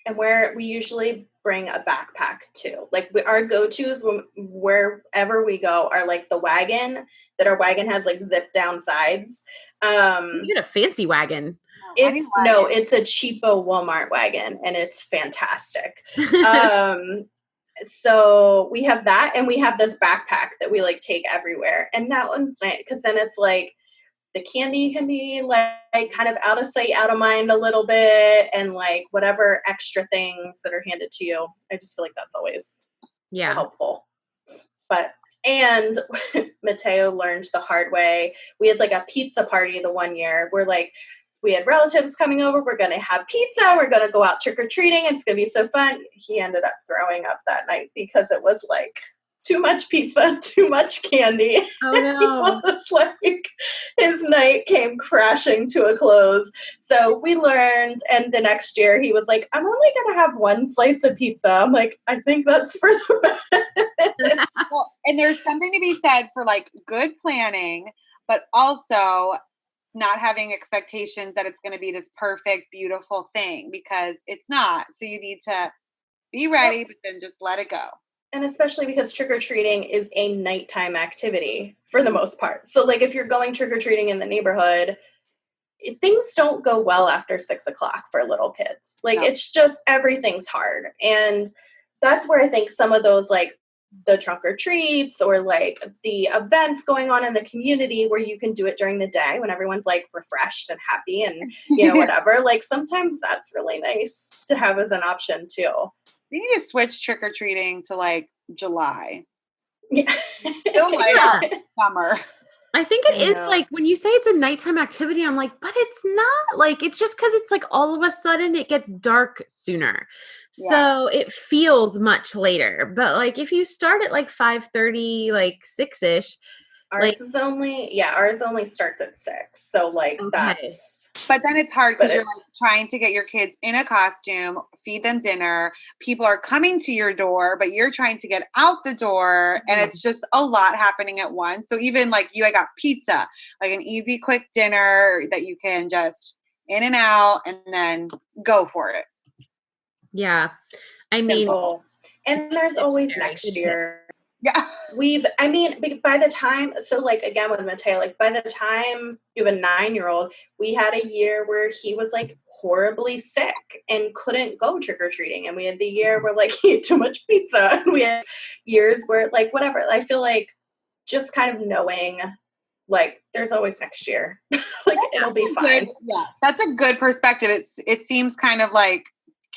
And we usually bring a backpack too. Like our go-tos wherever we go are like the wagon, that our wagon has like zip down sides. You get a fancy wagon. It's a cheapo Walmart wagon and it's fantastic. So we have that and we have this backpack that we like take everywhere. And that one's nice because then it's like the candy can be like kind of out of sight, out of mind a little bit, and like whatever extra things that are handed to you. I just feel like that's always helpful. And Mateo learned the hard way. We had like a pizza party the one year where like we had relatives coming over. We're going to have pizza. We're going to go out trick-or-treating. It's going to be so fun. He ended up throwing up that night because it was like too much pizza, too much candy. Oh no. It was like his night came crashing to a close. So we learned, and the next year he was like, I'm only going to have one slice of pizza. I'm like, I think that's for the best. Well, and there's something to be said for like good planning, but also not having expectations that it's going to be this perfect, beautiful thing because it's not. So you need to be ready, but then just let it go. And especially because trick-or-treating is a nighttime activity for the most part. So like if you're going trick-or-treating in the neighborhood, things don't go well after 6:00 for little kids. Like it's just, everything's hard. And that's where I think some of those like the trunk or treats or like the events going on in the community where you can do it during the day when everyone's like refreshed and happy and whatever, like sometimes that's really nice to have as an option too. You need to switch trick-or-treating to like July. Yeah. Still like summer. I think it is like when you say it's a nighttime activity, I'm like, but it's not like, it's just because it's like all of a sudden it gets dark sooner. Yeah. So it feels much later. But like if you start at like 5:30, like 6-ish. Ours only starts at 6. So like that's. But then it's hard because you're like trying to get your kids in a costume, feed them dinner. People are coming to your door, but you're trying to get out the door. And it's just a lot happening at once. So even like I got pizza, like an easy, quick dinner that you can just in and out and then go for it. Yeah. I mean, simple. And there's always next year. Yeah. By the time, so like again with Mateo, like by the time you have a 9-year-old, we had a year where he was like horribly sick and couldn't go trick-or-treating. And we had the year where like he ate too much pizza. And we had years where like whatever. I feel like just kind of knowing like there's always next year. Like it'll be fine. Yeah. That's a good perspective. It seems kind of like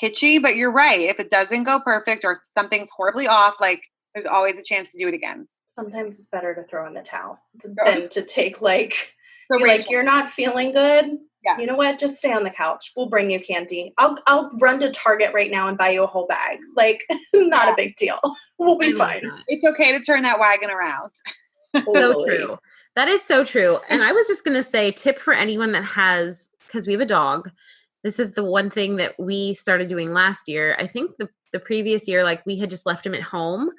kitschy, but you're right. If it doesn't go perfect or if something's horribly off, like there's always a chance to do it again. Sometimes it's better to throw in the towel than to take like, you're not feeling good. Yes. You know what? Just stay on the couch. We'll bring you candy. I'll run to Target right now and buy you a whole bag. Like, not a big deal. We'll be fine. It's okay to turn that wagon around. So true. That is so true. And I was just going to say, tip for anyone that has, because we have a dog. This is the one thing that we started doing last year. I think the previous year, like we had just left him at home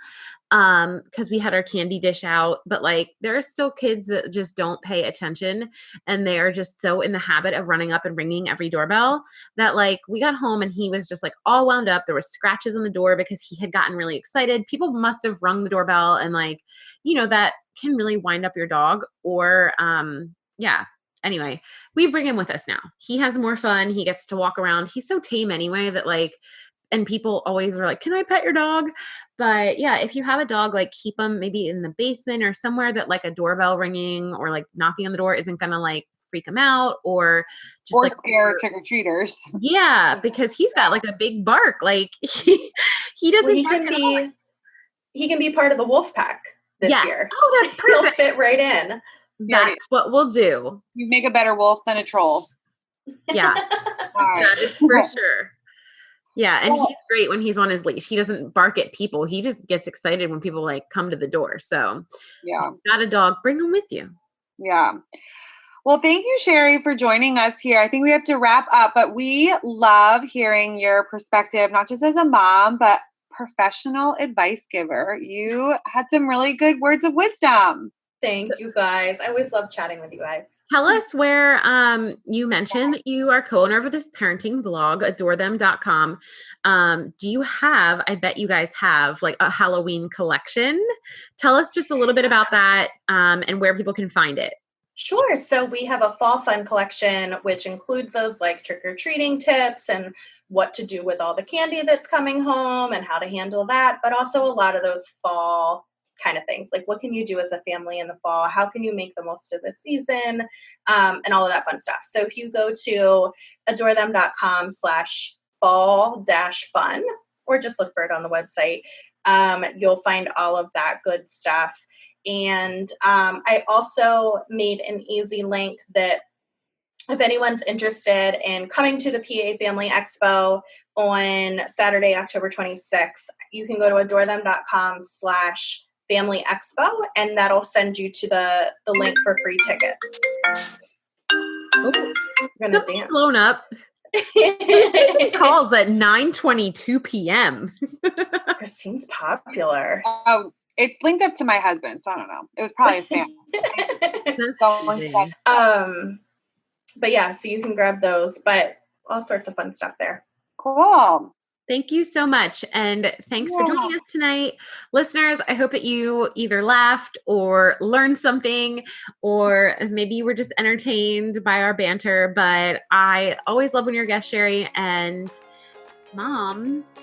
because we had our candy dish out. But like there are still kids that just don't pay attention and they are just so in the habit of running up and ringing every doorbell that like we got home and he was just like all wound up. There was scratches on the door because he had gotten really excited. People must have rung the doorbell and like, that can really wind up your dog or Anyway, we bring him with us now. He has more fun. He gets to walk around. He's so tame anyway that like, and people always were like, can I pet your dog? But yeah, if you have a dog, like keep them maybe in the basement or somewhere that like a doorbell ringing or like knocking on the door isn't going to like freak him out or just like scare trick-or-treaters. Yeah, because he's got like a big bark. Like he doesn't. Well, he can be part of the wolf pack this year. Oh, that's perfect. He'll fit right in. That's what we'll do. You make a better wolf than a troll. Yeah, that is for sure. Yeah, and he's great when he's on his leash. He doesn't bark at people. He just gets excited when people like come to the door. So Yeah. if you got a dog, bring him with you. Yeah. Well, thank you, Shari, for joining us here. I think we have to wrap up, but we love hearing your perspective, not just as a mom, but professional advice giver. You had some really good words of wisdom. Thank you guys. I always love chatting with you guys. Tell us where you mentioned that you are co-owner of this parenting blog, adorethem.com. Do you have, I bet you guys have like a Halloween collection. Tell us just a little bit about that and where people can find it. Sure. So we have a fall fun collection, which includes those like trick-or-treating tips and what to do with all the candy that's coming home and how to handle that, but also a lot of those fall kind of things. Like what can you do as a family in the fall? How can you make the most of the season? And all of that fun stuff. So if you go to adorethem.com/fall-fun, or just look for it on the website, you'll find all of that good stuff. And I also made an easy link that if anyone's interested in coming to the PA Family Expo on Saturday, October 26th, you can go to adorethem.com/Family Expo, and that'll send you to the link for free tickets. Oh, I'm gonna dance. Blown up. Calls at 9:22 p.m. Christine's popular. Oh, it's linked up to my husband, so I don't know. It was probably a scam. But yeah, so you can grab those, but all sorts of fun stuff there. Cool. Thank you so much. And thanks for joining us tonight. Listeners, I hope that you either laughed or learned something, or maybe you were just entertained by our banter. But I always love when you're a guest, Shari, and moms.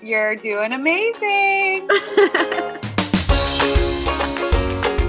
You're doing amazing.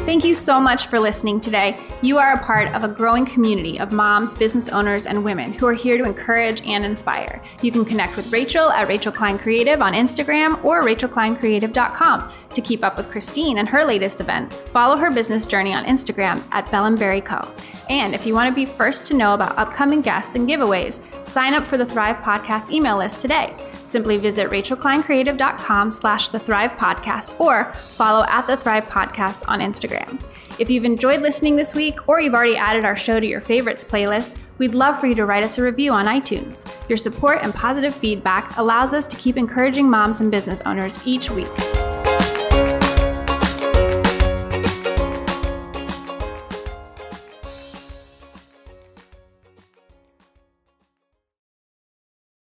Thank you so much for listening today. You are a part of a growing community of moms, business owners, and women who are here to encourage and inspire. You can connect with Rachel at Rachel Klein Creative on Instagram or rachelkleincreative.com. To keep up with Christine and her latest events, follow her business journey on Instagram at Bellenberry Co. And if you want to be first to know about upcoming guests and giveaways, sign up for the Thrive Podcast email list today. Simply visit rachelkleincreative.com/The Thrive Podcast or follow at The Thrive Podcast on Instagram. If you've enjoyed listening this week or you've already added our show to your favorites playlist, we'd love for you to write us a review on iTunes. Your support and positive feedback allows us to keep encouraging moms and business owners each week.